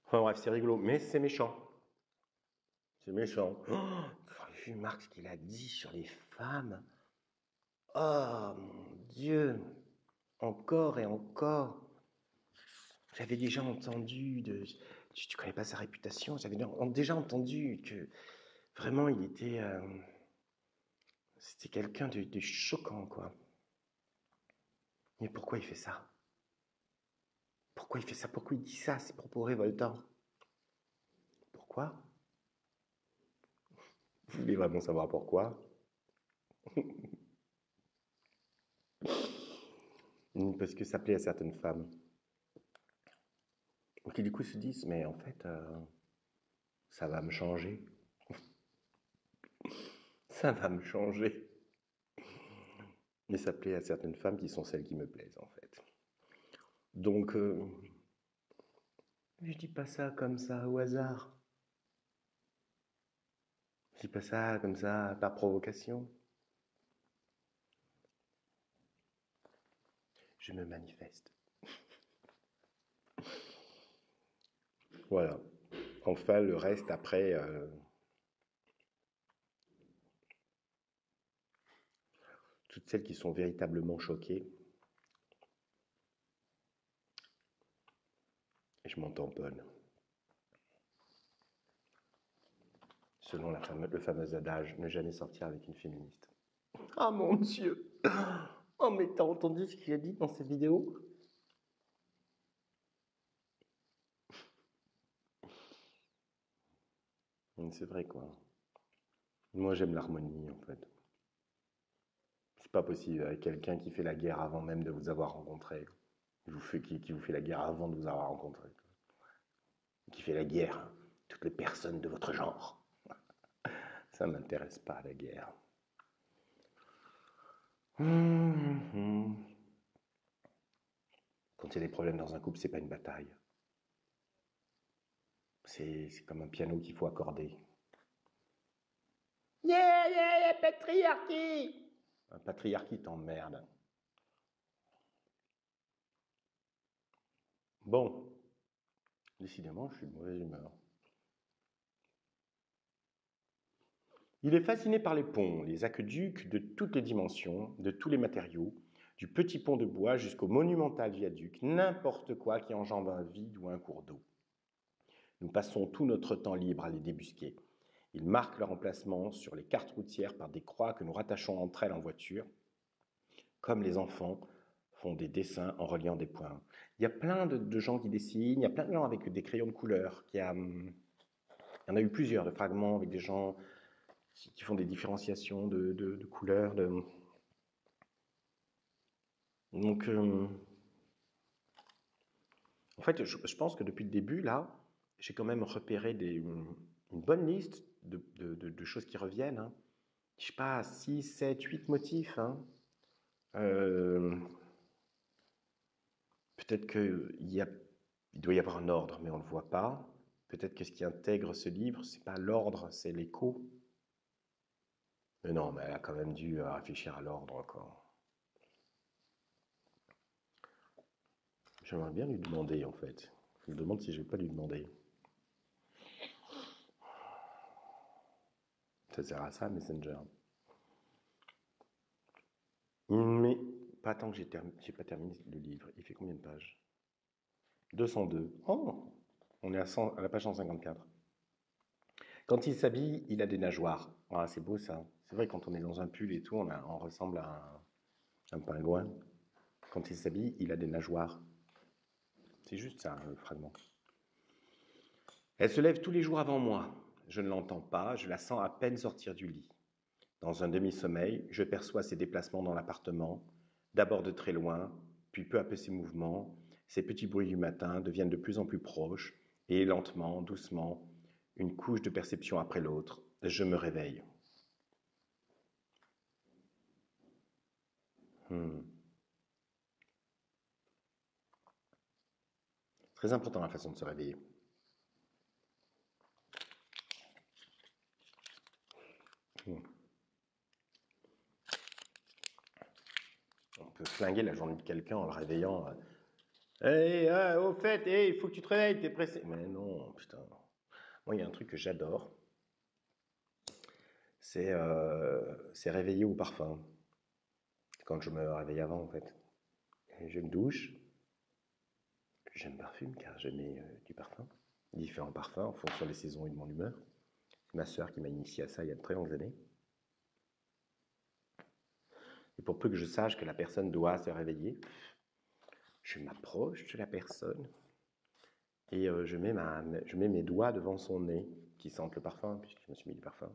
Enfin bref, c'est rigolo, mais c'est méchant. C'est méchant. Oh, vous avez vu Marc ce qu'il a dit sur les femmes? Oh mon Dieu! Encore et encore. J'avais déjà entendu tu connais pas sa réputation, j'avais déjà entendu que vraiment c'était quelqu'un de choquant, quoi. Mais pourquoi il fait ça? Pourquoi il fait ça? Pourquoi il dit ça, ces propos révoltants? Pourquoi? Vous voulez vraiment savoir pourquoi? Parce que ça plaît à certaines femmes. Qui du coup se disent, mais en fait, ça va me changer. Ça va me changer. Mais ça plaît à certaines femmes qui sont celles qui me plaisent, en fait. Donc, je dis pas ça comme ça au hasard. Je dis pas ça comme ça par provocation. Je me manifeste. Voilà. Enfin, le reste après. Toutes celles qui sont véritablement choquées. Et je m'en tamponne. Selon le fameux adage, ne jamais sortir avec une féministe. Ah mon Dieu! Oh, mais t'as entendu ce qu'il a dit dans cette vidéo? C'est vrai, quoi. Moi, j'aime l'harmonie, en fait. C'est pas possible avec quelqu'un qui fait la guerre avant même de vous avoir rencontré. Qui vous fait la guerre avant de vous avoir rencontré. Qui fait la guerre à toutes les personnes de votre genre. Ça m'intéresse pas, la guerre. Quand il y a des problèmes dans un couple, c'est pas une bataille. C'est comme un piano qu'il faut accorder. Yeah, yeah, yeah, patriarchie! Un patriarchie t'emmerde. Bon, décidément, je suis de mauvaise humeur. Il est fasciné par les ponts, les aqueducs de toutes les dimensions, de tous les matériaux, du petit pont de bois jusqu'au monumental viaduc, n'importe quoi qui enjambe un vide ou un cours d'eau. Nous passons tout notre temps libre à les débusquer. Ils marquent leur emplacement sur les cartes routières par des croix que nous rattachons entre elles en voiture, comme les enfants font des dessins en reliant des points. Il y a plein de gens qui dessinent, il y a plein de gens avec des crayons de couleur. Il y en a eu plusieurs de fragments avec des gens qui font des différenciations de couleurs. Donc, en fait, je pense que depuis le début, là, j'ai quand même repéré une bonne liste de choses qui reviennent. Hein. Je sais pas, 6, 7, 8 motifs. Hein. Peut-être qu'il doit y avoir un ordre, mais on ne le voit pas. Peut-être que ce qui intègre ce livre, c'est pas l'ordre, c'est l'écho. Mais non, mais elle a quand même dû réfléchir à l'ordre encore. J'aimerais bien lui demander, en fait. Je me demande si je vais pas lui demander. Ça sert à ça, Messenger. Mais pas tant que j'ai pas terminé le livre. Il fait combien de pages? 202. Oh, on est à la page 154. Quand il s'habille, il a des nageoires. Ah, c'est beau ça. C'est vrai, quand on est dans un pull et tout, on ressemble à un pingouin. Quand il s'habille, il a des nageoires. C'est juste ça, le fragment. Elle se lève tous les jours avant moi. Je ne l'entends pas, je la sens à peine sortir du lit. Dans un demi-sommeil, je perçois ses déplacements dans l'appartement, d'abord de très loin, puis peu à peu ses mouvements. Ces petits bruits du matin deviennent de plus en plus proches, et lentement, doucement, une couche de perception après l'autre, je me réveille. Très important la façon de se réveiller. On peut flinguer la journée de quelqu'un en le réveillant. Hey, au fait, hey, il faut que tu te réveilles, t'es pressé. Mais non, putain. Moi, il y a un truc que j'adore. C'est réveiller au parfum. Quand je me réveille avant, en fait. Et je me douche. Je me parfume car je mets du parfum. Différents parfums en fonction des saisons et de mon humeur. C'est ma sœur qui m'a initié à ça il y a de très longues années. Et pour peu que je sache que la personne doit se réveiller, je m'approche de la personne et je mets mes doigts devant son nez qui sentent le parfum, puisque je me suis mis du parfum.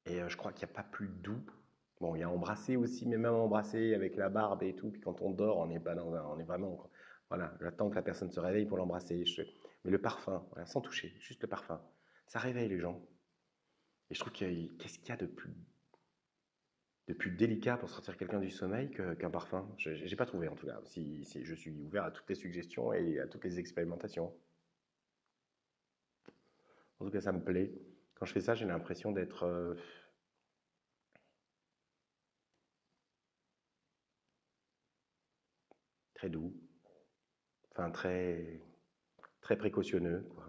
Et je crois qu'il n'y a pas plus doux. Bon, il y a embrasser aussi, mais même embrasser avec la barbe et tout, puis quand on dort, on n'est pas on est vraiment... Voilà, j'attends que la personne se réveille pour l'embrasser. Mais le parfum, voilà, sans toucher, juste le parfum, ça réveille les gens. Et je trouve qu'est-ce qu'il y a de plus délicat pour sortir quelqu'un du sommeil qu'un parfum. Je n'ai pas trouvé en tout cas. Si je suis ouvert à toutes les suggestions et à toutes les expérimentations. En tout cas, ça me plaît. Quand je fais ça, j'ai l'impression d'être très doux, enfin très, très précautionneux, quoi.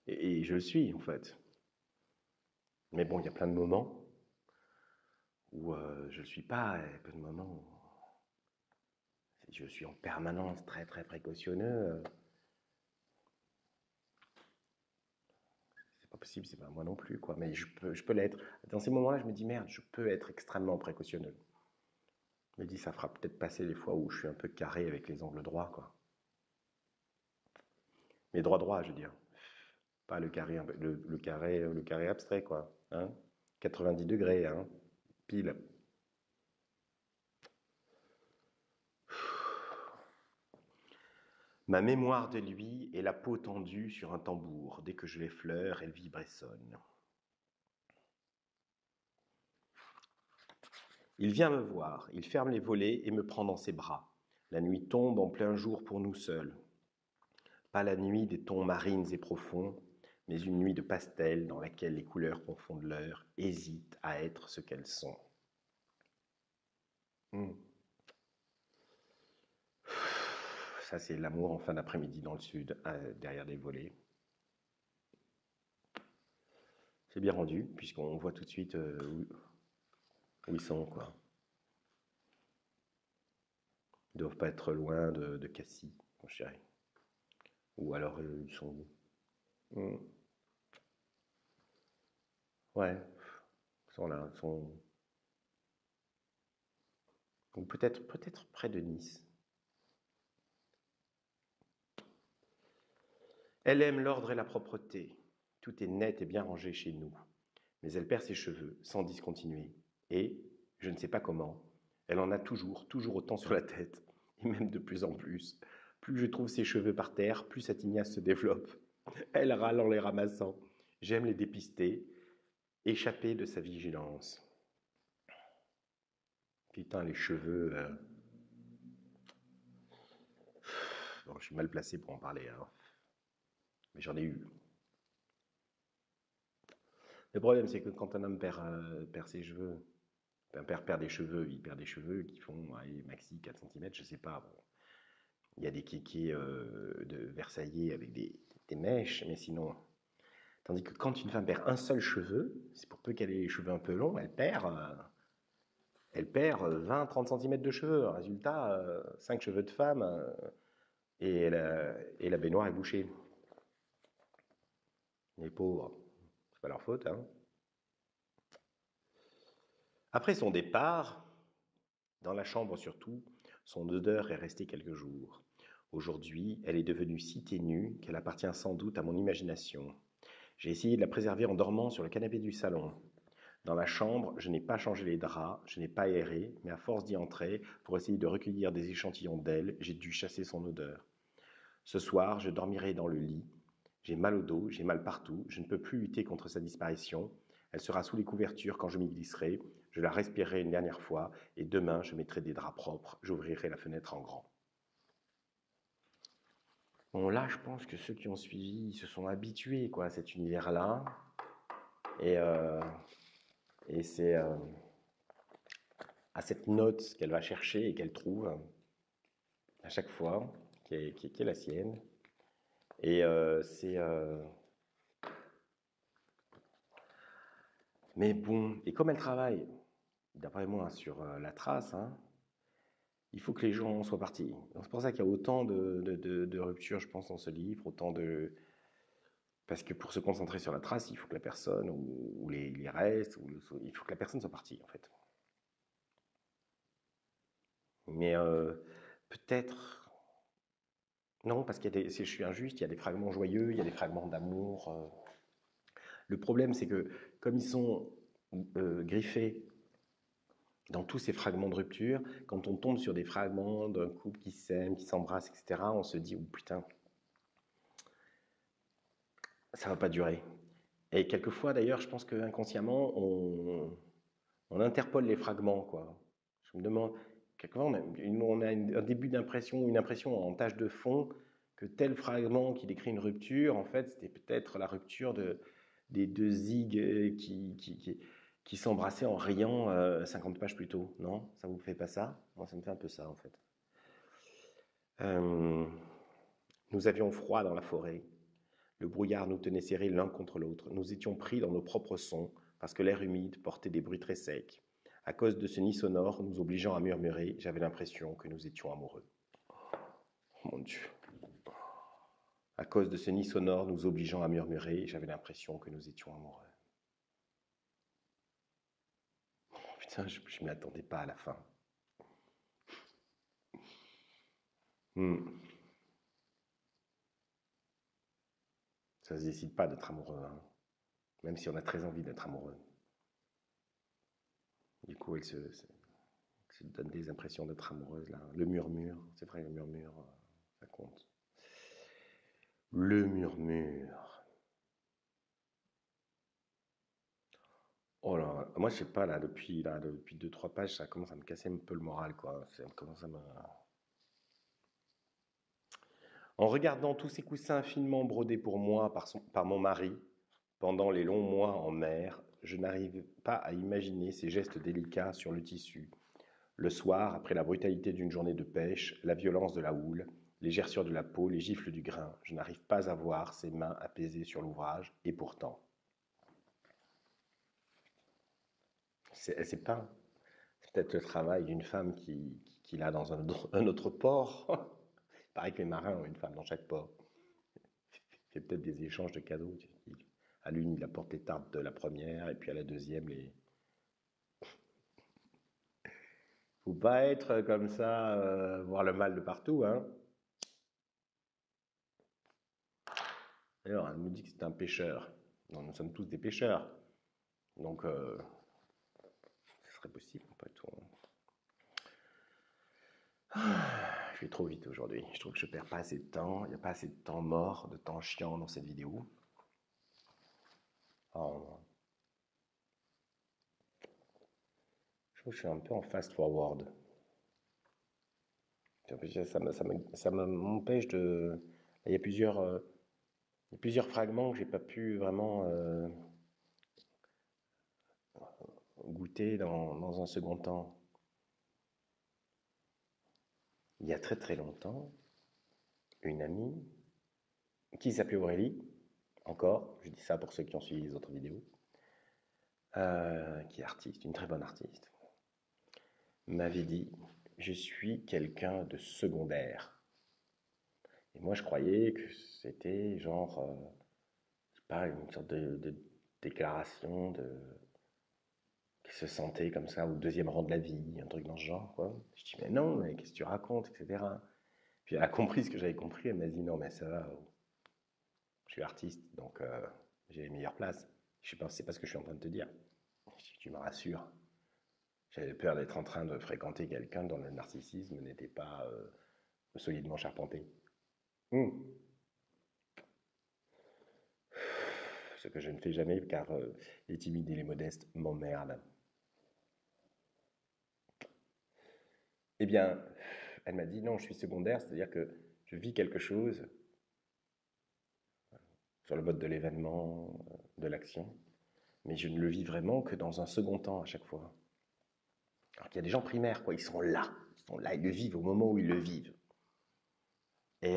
Et je le suis en fait. Mais bon, il y a plein de moments où je ne le suis pas, et plein de moments où je suis en permanence très très précautionneux. C'est pas possible, c'est pas moi non plus, quoi. Mais je peux l'être. Dans ces moments-là, je me dis merde, je peux être extrêmement précautionneux. Je me dis, ça fera peut-être passer les fois où je suis un peu carré avec les angles droits, quoi. Mais droit, je veux dire. Pas le carré, le carré abstrait, quoi. Hein, 90 degrés, hein, pile. Ma mémoire de lui est la peau tendue sur un tambour. Dès que je l'effleure, elle vibre et sonne. Il vient me voir, il ferme les volets et me prend dans ses bras. La nuit tombe en plein jour pour nous seuls. Pas la nuit des tons marines et profonds, mais une nuit de pastel dans laquelle les couleurs confondent l'heure, hésitent à être ce qu'elles sont. Ça, c'est l'amour en fin d'après-midi dans le sud, derrière des volets. C'est bien rendu, puisqu'on voit tout de suite où ils sont, quoi. Ils doivent pas être loin de Cassis, je dirais. Ou alors, ils sont où? Ouais, ils sont là, ils sont... Ou peut-être près de Nice. Elle aime l'ordre et la propreté. Tout est net et bien rangé chez nous. Mais elle perd ses cheveux sans discontinuer. Et, je ne sais pas comment, elle en a toujours autant sur la tête. Et même de plus en plus. Plus je trouve ses cheveux par terre, plus sa tignasse se développe. Elle râle en les ramassant. J'aime les dépister, échapper de sa vigilance. Putain, les cheveux... bon, je suis mal placé pour en parler, hein. Mais j'en ai eu. Le problème, c'est que quand un homme perd ses cheveux, perd des cheveux, il perd des cheveux qui font allez, maxi 4 cm, je sais pas. Bon. Il y a des kékés de Versailles avec des mèches, mais sinon. Tandis que quand une femme perd un seul cheveu, c'est pour peu qu'elle ait les cheveux un peu longs, elle perd 20-30 cm de cheveux. Résultat, 5 cheveux de femme et la baignoire est bouchée. Les pauvres, c'est pas leur faute, hein. Après son départ, dans la chambre surtout, son odeur est restée quelques jours. Aujourd'hui, elle est devenue si ténue qu'elle appartient sans doute à mon imagination. J'ai essayé de la préserver en dormant sur le canapé du salon. Dans la chambre, je n'ai pas changé les draps, je n'ai pas aéré, mais à force d'y entrer, pour essayer de recueillir des échantillons d'elle, j'ai dû chasser son odeur. Ce soir, je dormirai dans le lit. J'ai mal au dos, j'ai mal partout, je ne peux plus lutter contre sa disparition. Elle sera sous les couvertures quand je m'y glisserai, je la respirerai une dernière fois, et demain je mettrai des draps propres, j'ouvrirai la fenêtre en grand. Bon là, je pense que ceux qui ont suivi se sont habitués à cet univers-là, et c'est à cette note qu'elle va chercher et qu'elle trouve à chaque fois, qui est la sienne. Et c'est... Mais bon, et comme elle travaille, d'après moi, sur la trace, hein, il faut que les gens soient partis. C'est pour ça qu'il y a autant de ruptures, je pense, dans ce livre, autant de... Parce que pour se concentrer sur la trace, il faut que la personne, ou les restes, il faut que la personne soit partie, en fait. Mais peut-être... Non, parce je suis injuste, il y a des fragments joyeux, il y a des fragments d'amour. Le problème, c'est que comme ils sont griffés dans tous ces fragments de rupture, quand on tombe sur des fragments d'un couple qui s'aime, qui s'embrasse, etc., on se dit, oh putain, ça va pas durer. Et quelquefois, d'ailleurs, je pense qu'inconsciemment, on interpole les fragments, quoi. Je me demande, quelquefois, on a un début d'impression, une impression en tâche de fond que tel fragment qui décrit une rupture, en fait, c'était peut-être la rupture des deux zigues qui s'embrassaient en riant 50 pages plus tôt. Non? Ça vous fait pas ça? Moi, ça me fait un peu ça, en fait. Nous avions froid dans la forêt. Le brouillard nous tenait serrés l'un contre l'autre. Nous étions pris dans nos propres sons, parce que l'air humide portait des bruits très secs. À cause de ce nid sonore nous obligeant à murmurer, j'avais l'impression que nous étions amoureux. Oh mon Dieu. À cause de ce nid sonore nous obligeant à murmurer, j'avais l'impression que nous étions amoureux. Oh, putain, je ne m'y attendais pas à la fin. Ça ne se décide pas d'être amoureux, hein. Même si on a très envie d'être amoureux. Du coup, elle se donne des impressions d'être amoureuse, là. Le murmure, c'est vrai, le murmure, ça compte. Le murmure. Oh là, moi je sais pas, depuis 2-3 pages, ça commence à me casser un peu le moral, quoi. Ça commence à me... En regardant tous ces coussins finement brodés pour moi par mon mari, pendant les longs mois en mer, je n'arrive pas à imaginer ces gestes délicats sur le tissu. Le soir, après la brutalité d'une journée de pêche, la violence de la houle, les gerçures de la peau, les gifles du grain, je n'arrive pas à voir ses mains apaisées sur l'ouvrage, et pourtant... C'est pas... C'est peut-être le travail d'une femme qui l'a dans un autre port. Il paraît que les marins ont une femme dans chaque port. C'est peut-être des échanges de cadeaux. À l'une, il apporte les tartes de la première, et puis à la deuxième, les... Faut pas être comme ça, voir le mal de partout, hein. Alors, elle me dit que c'est un pêcheur. Non, nous sommes tous des pêcheurs. Donc, ce serait possible, pas tout. Je vais trop vite aujourd'hui. Je trouve que je perds pas assez de temps. Il n'y a pas assez de temps mort, de temps chiant dans cette vidéo. Alors, je trouve que je suis un peu en fast forward. Ça m'empêche de... Il y a plusieurs fragments que j'ai pas pu vraiment goûter dans un second temps. Il y a très très longtemps, une amie qui s'appelait Aurélie, encore, je dis ça pour ceux qui ont suivi les autres vidéos, qui est artiste, une très bonne artiste, m'avait dit « Je suis quelqu'un de secondaire ». Et moi, je croyais que c'était genre, je sais pas, une sorte de déclaration qui se sentait comme ça au deuxième rang de la vie, un truc dans ce genre, quoi. Je dis « Mais non, mais qu'est-ce que tu racontes, etc. » Puis elle a compris ce que j'avais compris, elle m'a dit « Non, mais ça va, je suis artiste, donc j'ai les meilleures places. Je sais pas, c'est pas ce que je suis en train de te dire. » Je dis « Tu me rassures. » J'avais peur d'être en train de fréquenter quelqu'un dont le narcissisme n'était pas solidement charpenté. Ce que je ne fais jamais car les timides et les modestes m'emmerdent. Eh bien, elle m'a dit non, je suis secondaire, c'est-à-dire que je vis quelque chose sur le mode de l'événement, de l'action, mais je ne le vis vraiment que dans un second temps à chaque fois. Alors qu'il y a des gens primaires, quoi, ils sont là, ils le vivent au moment où ils le vivent. Et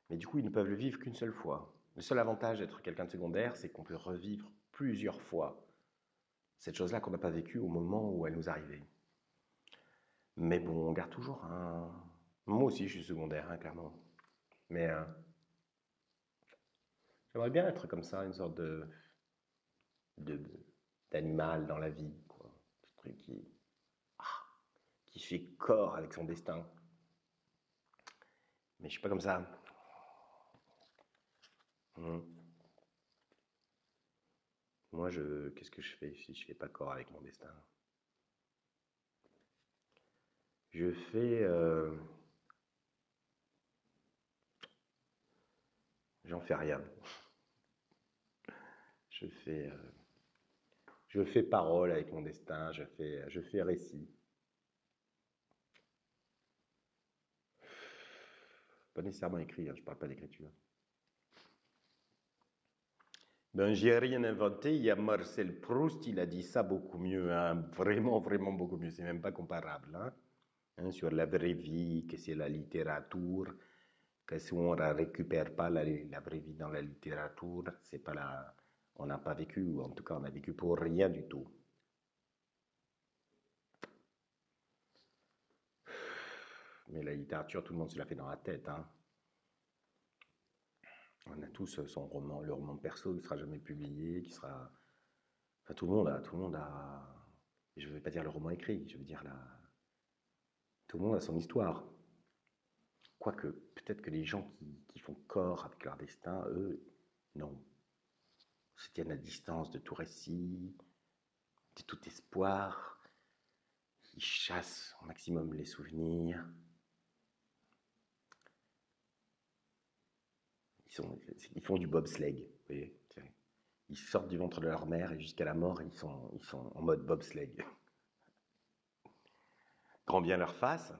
mais du coup, ils ne peuvent le vivre qu'une seule fois. Le seul avantage d'être quelqu'un de secondaire, c'est qu'on peut revivre plusieurs fois cette chose-là qu'on n'a pas vécue au moment où elle nous arrivait. Mais bon, on garde toujours un... Moi aussi, je suis secondaire, hein, clairement. Mais j'aimerais bien être comme ça, une sorte d'animal dans la vie, quoi. Ce truc qui fait corps avec son destin. Mais je suis pas comme ça. Moi, qu'est-ce que je fais si je fais pas corps avec mon destin? Je fais... J'en fais rien. Je fais parole avec mon destin, je fais récit. Pas nécessairement écrit, hein, je parle pas d'écriture. Ben, j'ai rien inventé, il y a Marcel Proust, il a dit ça beaucoup mieux, hein, vraiment, vraiment beaucoup mieux, c'est même pas comparable. Hein, sur la vraie vie, que c'est la littérature, que si on ne récupère pas la vraie vie dans la littérature, c'est pas on n'a pas vécu, ou en tout cas on a vécu pour rien du tout. Mais la littérature, tout le monde se l'a fait dans la tête. Hein. On a tous son roman, le roman perso qui ne sera jamais publié, qui sera... Enfin, tout le monde a... Je ne veux pas dire le roman écrit, je veux dire tout le monde a son histoire. Quoique, peut-être que les gens qui font corps avec leur destin, eux, non. Se tiennent à distance de tout récit, de tout espoir. Ils chassent au maximum les souvenirs. Ils font du bobsleigh, vous voyez. Ils sortent du ventre de leur mère et jusqu'à la mort, ils sont en mode bobsleigh. Grand bien leur face.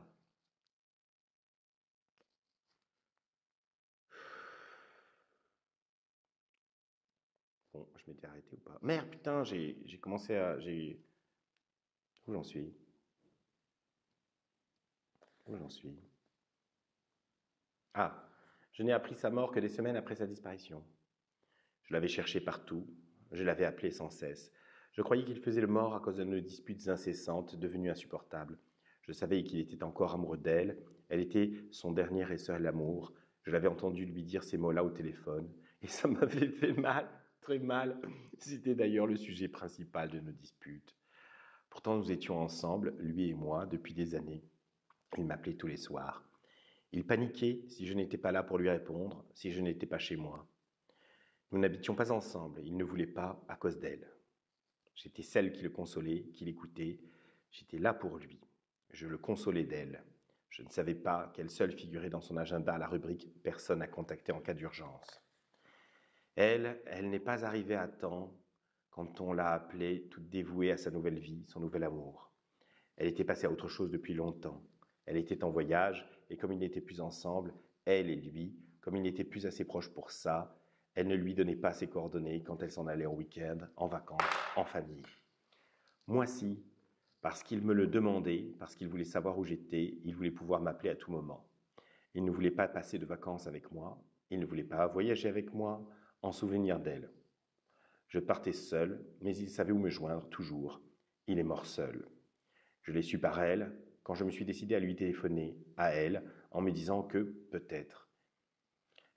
Bon, je m'étais arrêté ou pas? Merde, putain, j'ai commencé à... Où j'en suis? Ah, je n'ai appris sa mort que des semaines après sa disparition. Je l'avais cherché partout, je l'avais appelé sans cesse. Je croyais qu'il faisait le mort à cause de nos disputes incessantes, devenues insupportables. Je savais qu'il était encore amoureux d'elle, elle était son dernier et seul amour. Je l'avais entendu lui dire ces mots-là au téléphone, et ça m'avait fait mal, très mal. C'était d'ailleurs le sujet principal de nos disputes. Pourtant, nous étions ensemble, lui et moi, depuis des années. Il m'appelait tous les soirs. Il paniquait si je n'étais pas là pour lui répondre, si je n'étais pas chez moi. Nous n'habitions pas ensemble, il ne voulait pas à cause d'elle. J'étais celle qui le consolait, qui l'écoutait, j'étais là pour lui. Je le consolais d'elle. Je ne savais pas qu'elle seule figurait dans son agenda à la rubrique « Personne à contacter en cas d'urgence ». Elle n'est pas arrivée à temps quand on l'a appelée toute dévouée à sa nouvelle vie, son nouvel amour. Elle était passée à autre chose depuis longtemps. Elle était en voyage, et comme ils n'étaient plus ensemble, elle et lui, comme ils n'étaient plus assez proches pour ça, elle ne lui donnait pas ses coordonnées quand elle s'en allait en week-end, en vacances, en famille. Moi si, parce qu'il me le demandait, parce qu'il voulait savoir où j'étais, il voulait pouvoir m'appeler à tout moment. Il ne voulait pas passer de vacances avec moi, il ne voulait pas voyager avec moi, en souvenir d'elle. Je partais seul, mais il savait où me joindre, toujours. Il est mort seul. Je l'ai su par elle, quand je me suis décidé à lui téléphoner, à elle, en me disant que, peut-être.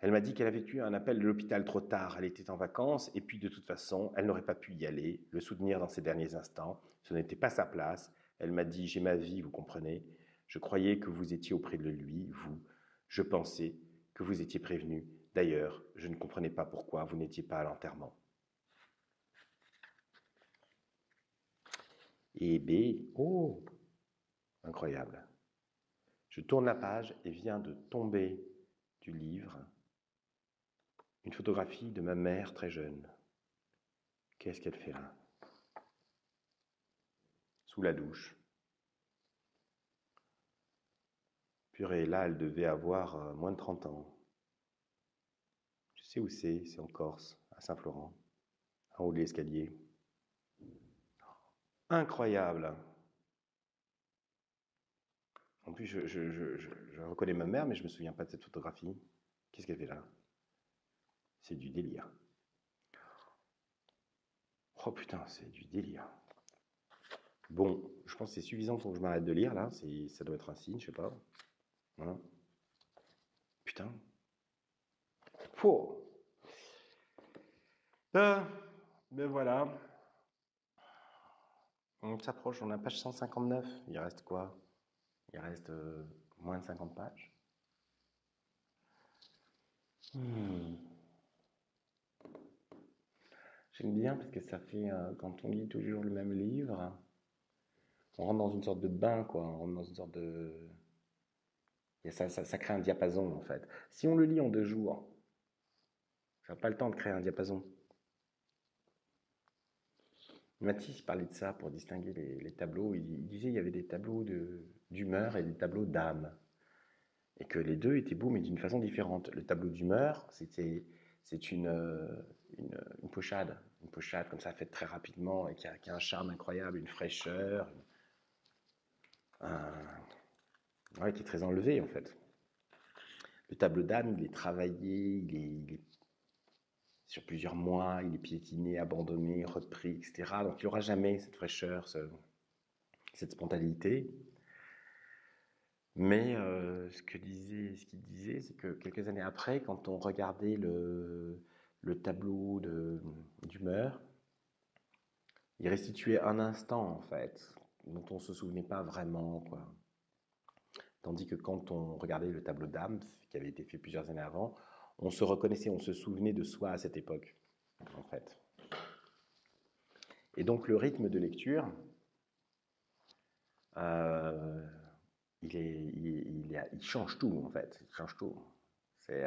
Elle m'a dit qu'elle avait eu un appel de l'hôpital trop tard, elle était en vacances, et puis de toute façon, elle n'aurait pas pu y aller, le soutenir dans ses derniers instants, ce n'était pas sa place. Elle m'a dit, j'ai ma vie, vous comprenez. Je croyais que vous étiez auprès de lui, vous. Je pensais que vous étiez prévenu. D'ailleurs, je ne comprenais pas pourquoi vous n'étiez pas à l'enterrement. Et B, oh, incroyable. Je tourne la page et vient de tomber du livre une photographie de ma mère très jeune. Qu'est-ce qu'elle fait là? Sous la douche. Purée, là, elle devait avoir moins de 30 ans. Je sais où c'est en Corse, à Saint-Florent, en haut de l'escalier. Incroyable! En plus, je reconnais ma mère, mais je ne me souviens pas de cette photographie. Qu'est-ce qu'elle fait là? C'est du délire. Oh putain, c'est du délire. Bon, je pense que c'est suffisant pour que je m'arrête de lire, là. Ça doit être un signe, je sais pas. Voilà. Putain. Pouh. Ben voilà. On s'approche, on est à page 159. Il reste quoi? Il reste moins de 50 pages. J'aime bien parce que ça fait, quand on lit toujours le même livre, on rentre dans une sorte de bain, quoi. On rentre dans une sorte de... Ça crée un diapason, en fait. Si on le lit en 2 jours, ça n'a pas le temps de créer un diapason. Matisse parlait de ça pour distinguer les tableaux. Il disait qu'il y avait des tableaux d'humeur et des tableaux d'âme. Et que les deux étaient beaux, mais d'une façon différente. Le tableau d'humeur, c'est une pochade. Une pochade comme ça, faite très rapidement et qui a un charme incroyable, une fraîcheur, ouais, qui est très enlevé en fait. Le tableau d'âme, il est travaillé, il est sur plusieurs mois, il est piétiné, abandonné, repris, etc. Donc il n'y aura jamais cette fraîcheur, cette spontanéité. Mais ce qu'il disait, c'est que quelques années après, quand on regardait le tableau d'humeur, il restituait un instant en fait, dont on ne se souvenait pas vraiment, quoi. Tandis que quand on regardait le tableau d'âme, qui avait été fait plusieurs années avant, on se reconnaissait, on se souvenait de soi à cette époque, en fait. Et donc le rythme de lecture, il change tout, en fait. Il change tout. C'est...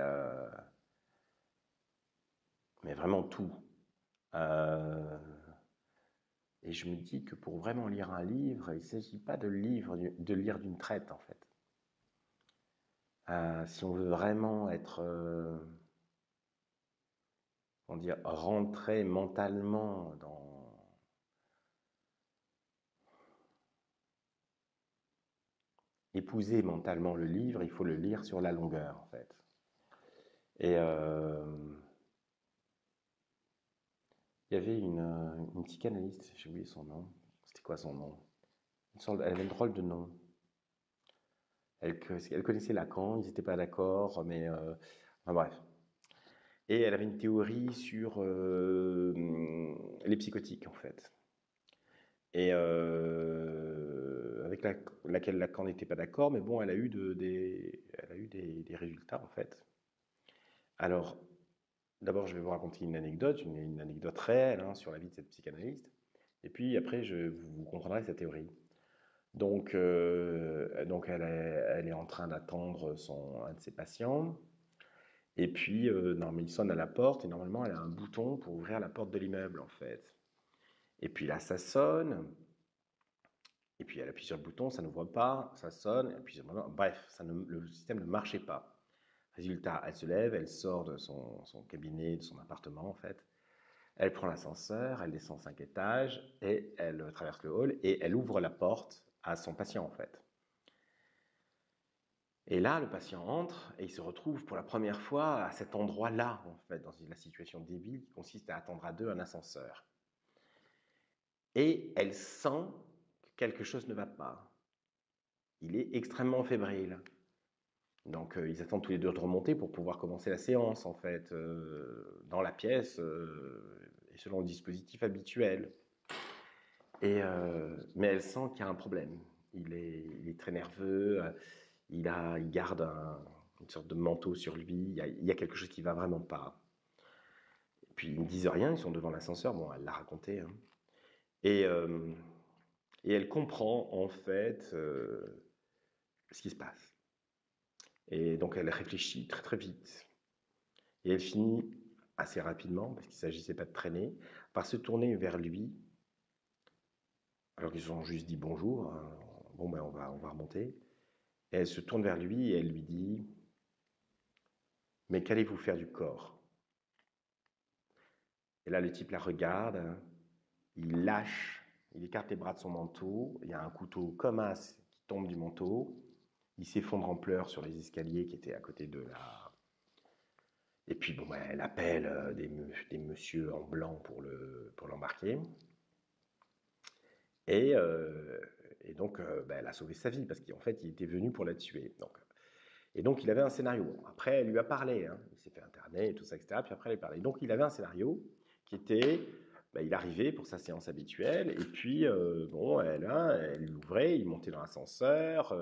mais vraiment tout. Et je me dis que pour vraiment lire un livre, il ne s'agit pas de lire d'une traite, en fait. Si on veut vraiment être, on dire, rentrer mentalement épouser mentalement le livre, il faut le lire sur la longueur, en fait. Et il y avait une psychanalyste, j'ai oublié son nom. C'était quoi son nom? Elle avait une drôle de nom. Elle connaissait Lacan, ils n'étaient pas d'accord, mais enfin, bref. Et elle avait une théorie sur les psychotiques, en fait. Et avec laquelle Lacan n'était pas d'accord, mais bon, elle a eu des résultats, en fait. Alors, d'abord, je vais vous raconter une anecdote réelle hein, sur la vie de cette psychanalyste. Et puis après, vous comprendrez sa théorie. Donc elle est en train d'attendre un de ses patients. Et puis, normalement, il sonne à la porte. Et normalement, elle a un bouton pour ouvrir la porte de l'immeuble, en fait. Et puis là, ça sonne. Et puis elle appuie sur le bouton, ça n'ouvre pas, ça sonne, elle appuie sur le bouton, bref, le système ne marchait pas. Résultat, elle se lève, elle sort de son cabinet, de son appartement en fait. Elle prend l'ascenseur, elle descend 5 étages et elle traverse le hall et elle ouvre la porte à son patient en fait. Et là, le patient entre et il se retrouve pour la première fois à cet endroit-là, en fait, dans la situation débile qui consiste à attendre à deux un ascenseur. Et elle sent que quelque chose ne va pas. Il est extrêmement fébrile. Donc, ils attendent tous les deux de remonter pour pouvoir commencer la séance, en fait, dans la pièce et selon le dispositif habituel. Mais elle sent qu'il y a un problème. Il est très nerveux, il garde une sorte de manteau sur lui, il y a quelque chose qui ne va vraiment pas. Et puis ils ne disent rien, ils sont devant l'ascenseur, bon, elle l'a raconté. Hein. Et elle comprend en fait ce qui se passe. Et donc elle réfléchit très très vite. Et elle finit assez rapidement, parce qu'il ne s'agissait pas de traîner, par se tourner vers lui. Alors qu'ils ont juste dit bonjour, hein. Bon ben on va remonter. Et elle se tourne vers lui et elle lui dit « Mais qu'allez-vous faire du corps ?» Et là, le type la regarde, il lâche, il écarte les bras de son manteau, il y a un couteau comme as qui tombe du manteau, il s'effondre en pleurs sur les escaliers qui étaient à côté de la... Et puis, bon, elle appelle des messieurs en blanc pour l'embarquer. Et donc, elle a sauvé sa vie, parce qu'en fait, il était venu pour la tuer. Et donc, il avait un scénario. Après, elle lui a parlé, hein. Il s'est fait interner et tout ça, etc. Puis après, elle a parlé. Donc, il avait un scénario qui était, il arrivait pour sa séance habituelle, et puis, elle l'ouvrait, il montait dans l'ascenseur,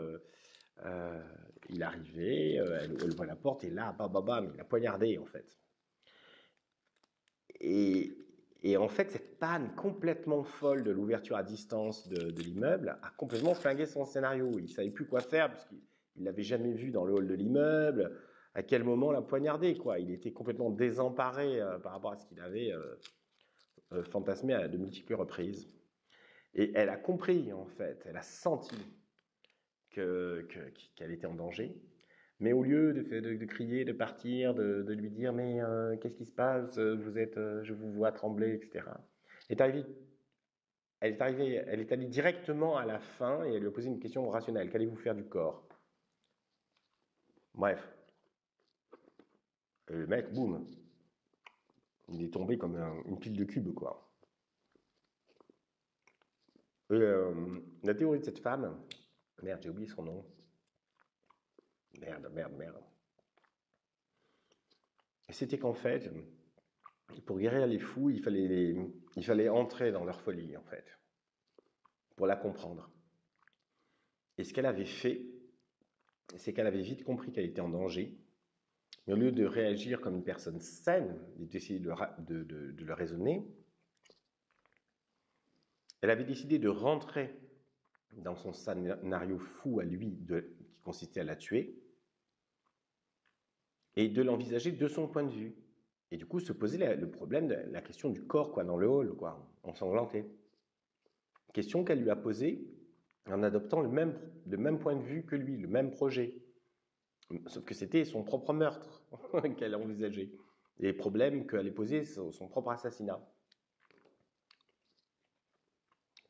il arrivait, elle ouvrait la porte, et là, bam, il a poignardé, en fait. Et en fait, cette panne complètement folle de l'ouverture à distance de l'immeuble a complètement flingué son scénario. Il ne savait plus quoi faire, parce qu'il ne l'avait jamais vu dans le hall de l'immeuble, à quel moment la poignarder, quoi. Il était complètement désemparé par rapport à ce qu'il avait fantasmé à de multiples reprises. Et elle a compris, en fait, elle a senti qu'elle était en danger. Mais au lieu de crier, de partir, de lui dire « Mais qu'est-ce qui se passe? Je vous vois trembler, etc. » Elle est allée directement à la fin et elle lui a posé une question rationnelle. Qu'allez-vous faire du corps? Bref. Et le mec, boum, il est tombé comme une pile de cubes, quoi. Et, la théorie de cette femme, merde, j'ai oublié son nom. Merde. Et c'était qu'en fait, pour guérir les fous, il fallait entrer dans leur folie, en fait, pour la comprendre. Et ce qu'elle avait fait, c'est qu'elle avait vite compris qu'elle était en danger, mais au lieu de réagir comme une personne saine et d'essayer de le raisonner, elle avait décidé de rentrer dans son scénario fou à lui qui consistait à la tuer et de l'envisager de son point de vue. Et du coup, se poser le problème de la question du corps, quoi, dans le hall, quoi, ensanglanté. Question qu'elle lui a posée en adoptant le même point de vue que lui, le même projet. Sauf que c'était son propre meurtre qu'elle envisageait. Et les problèmes qu'elle allait poser, son propre assassinat.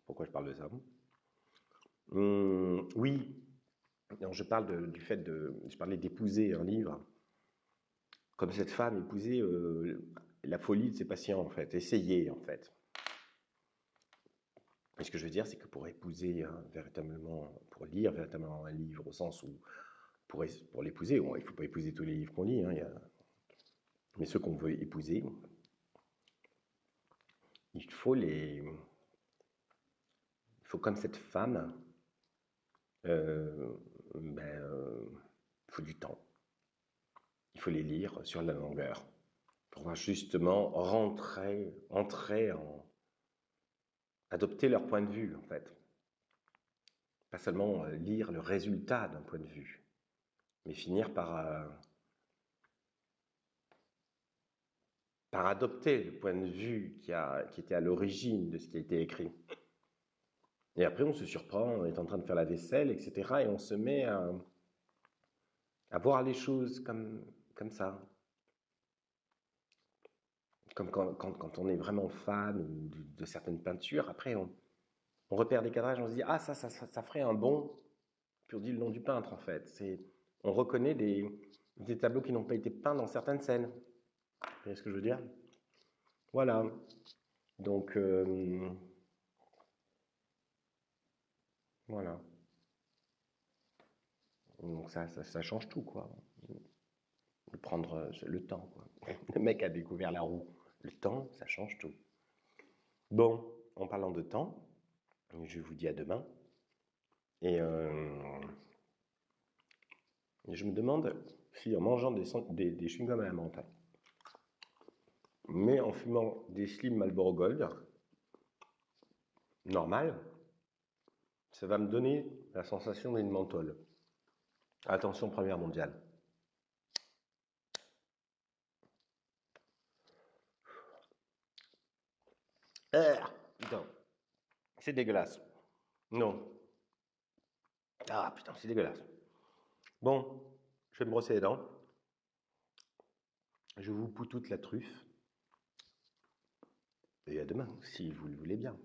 Pourquoi je parle de ça? Oui, non, je parle du fait je parlais d'épouser un livre. Comme cette femme épousait la folie de ses patients, en fait. Essayer, en fait. Et ce que je veux dire, c'est que pour épouser véritablement, pour lire véritablement un livre, au sens où, pour l'épouser, bon, il ne faut pas épouser tous les livres qu'on lit, hein, mais ceux qu'on veut épouser, il faut comme cette femme, il faut du temps. Il faut les lire sur la longueur pour justement adopter leur point de vue, en fait. Pas seulement lire le résultat d'un point de vue, mais finir par adopter le point de vue qui était à l'origine de ce qui a été écrit. Et après, on se surprend, on est en train de faire la vaisselle, etc. Et on se met à voir les choses comme ça. Comme quand on est vraiment fan de certaines peintures, après, on repère des cadrages, on se dit, ah, ça ferait un bon. Puis on dit le nom du peintre, en fait. On reconnaît des tableaux qui n'ont pas été peints dans certaines scènes. Vous voyez ce que je veux dire? Voilà. Donc, voilà. Donc ça change tout, quoi. De prendre le temps, quoi. Le mec a découvert la roue. Le temps, ça change tout. Bon, en parlant de temps, je vous dis à demain. Et je me demande si en mangeant des chewing-gums à la menthe, mais en fumant des Slim Marlboro Gold, normal, ça va me donner la sensation d'une menthol. Attention, Première mondiale. Putain, c'est dégueulasse. Non. Ah putain, c'est dégueulasse. Bon, je vais me brosser les dents. Je vous pousse toute la truffe. Et à demain, si vous le voulez bien.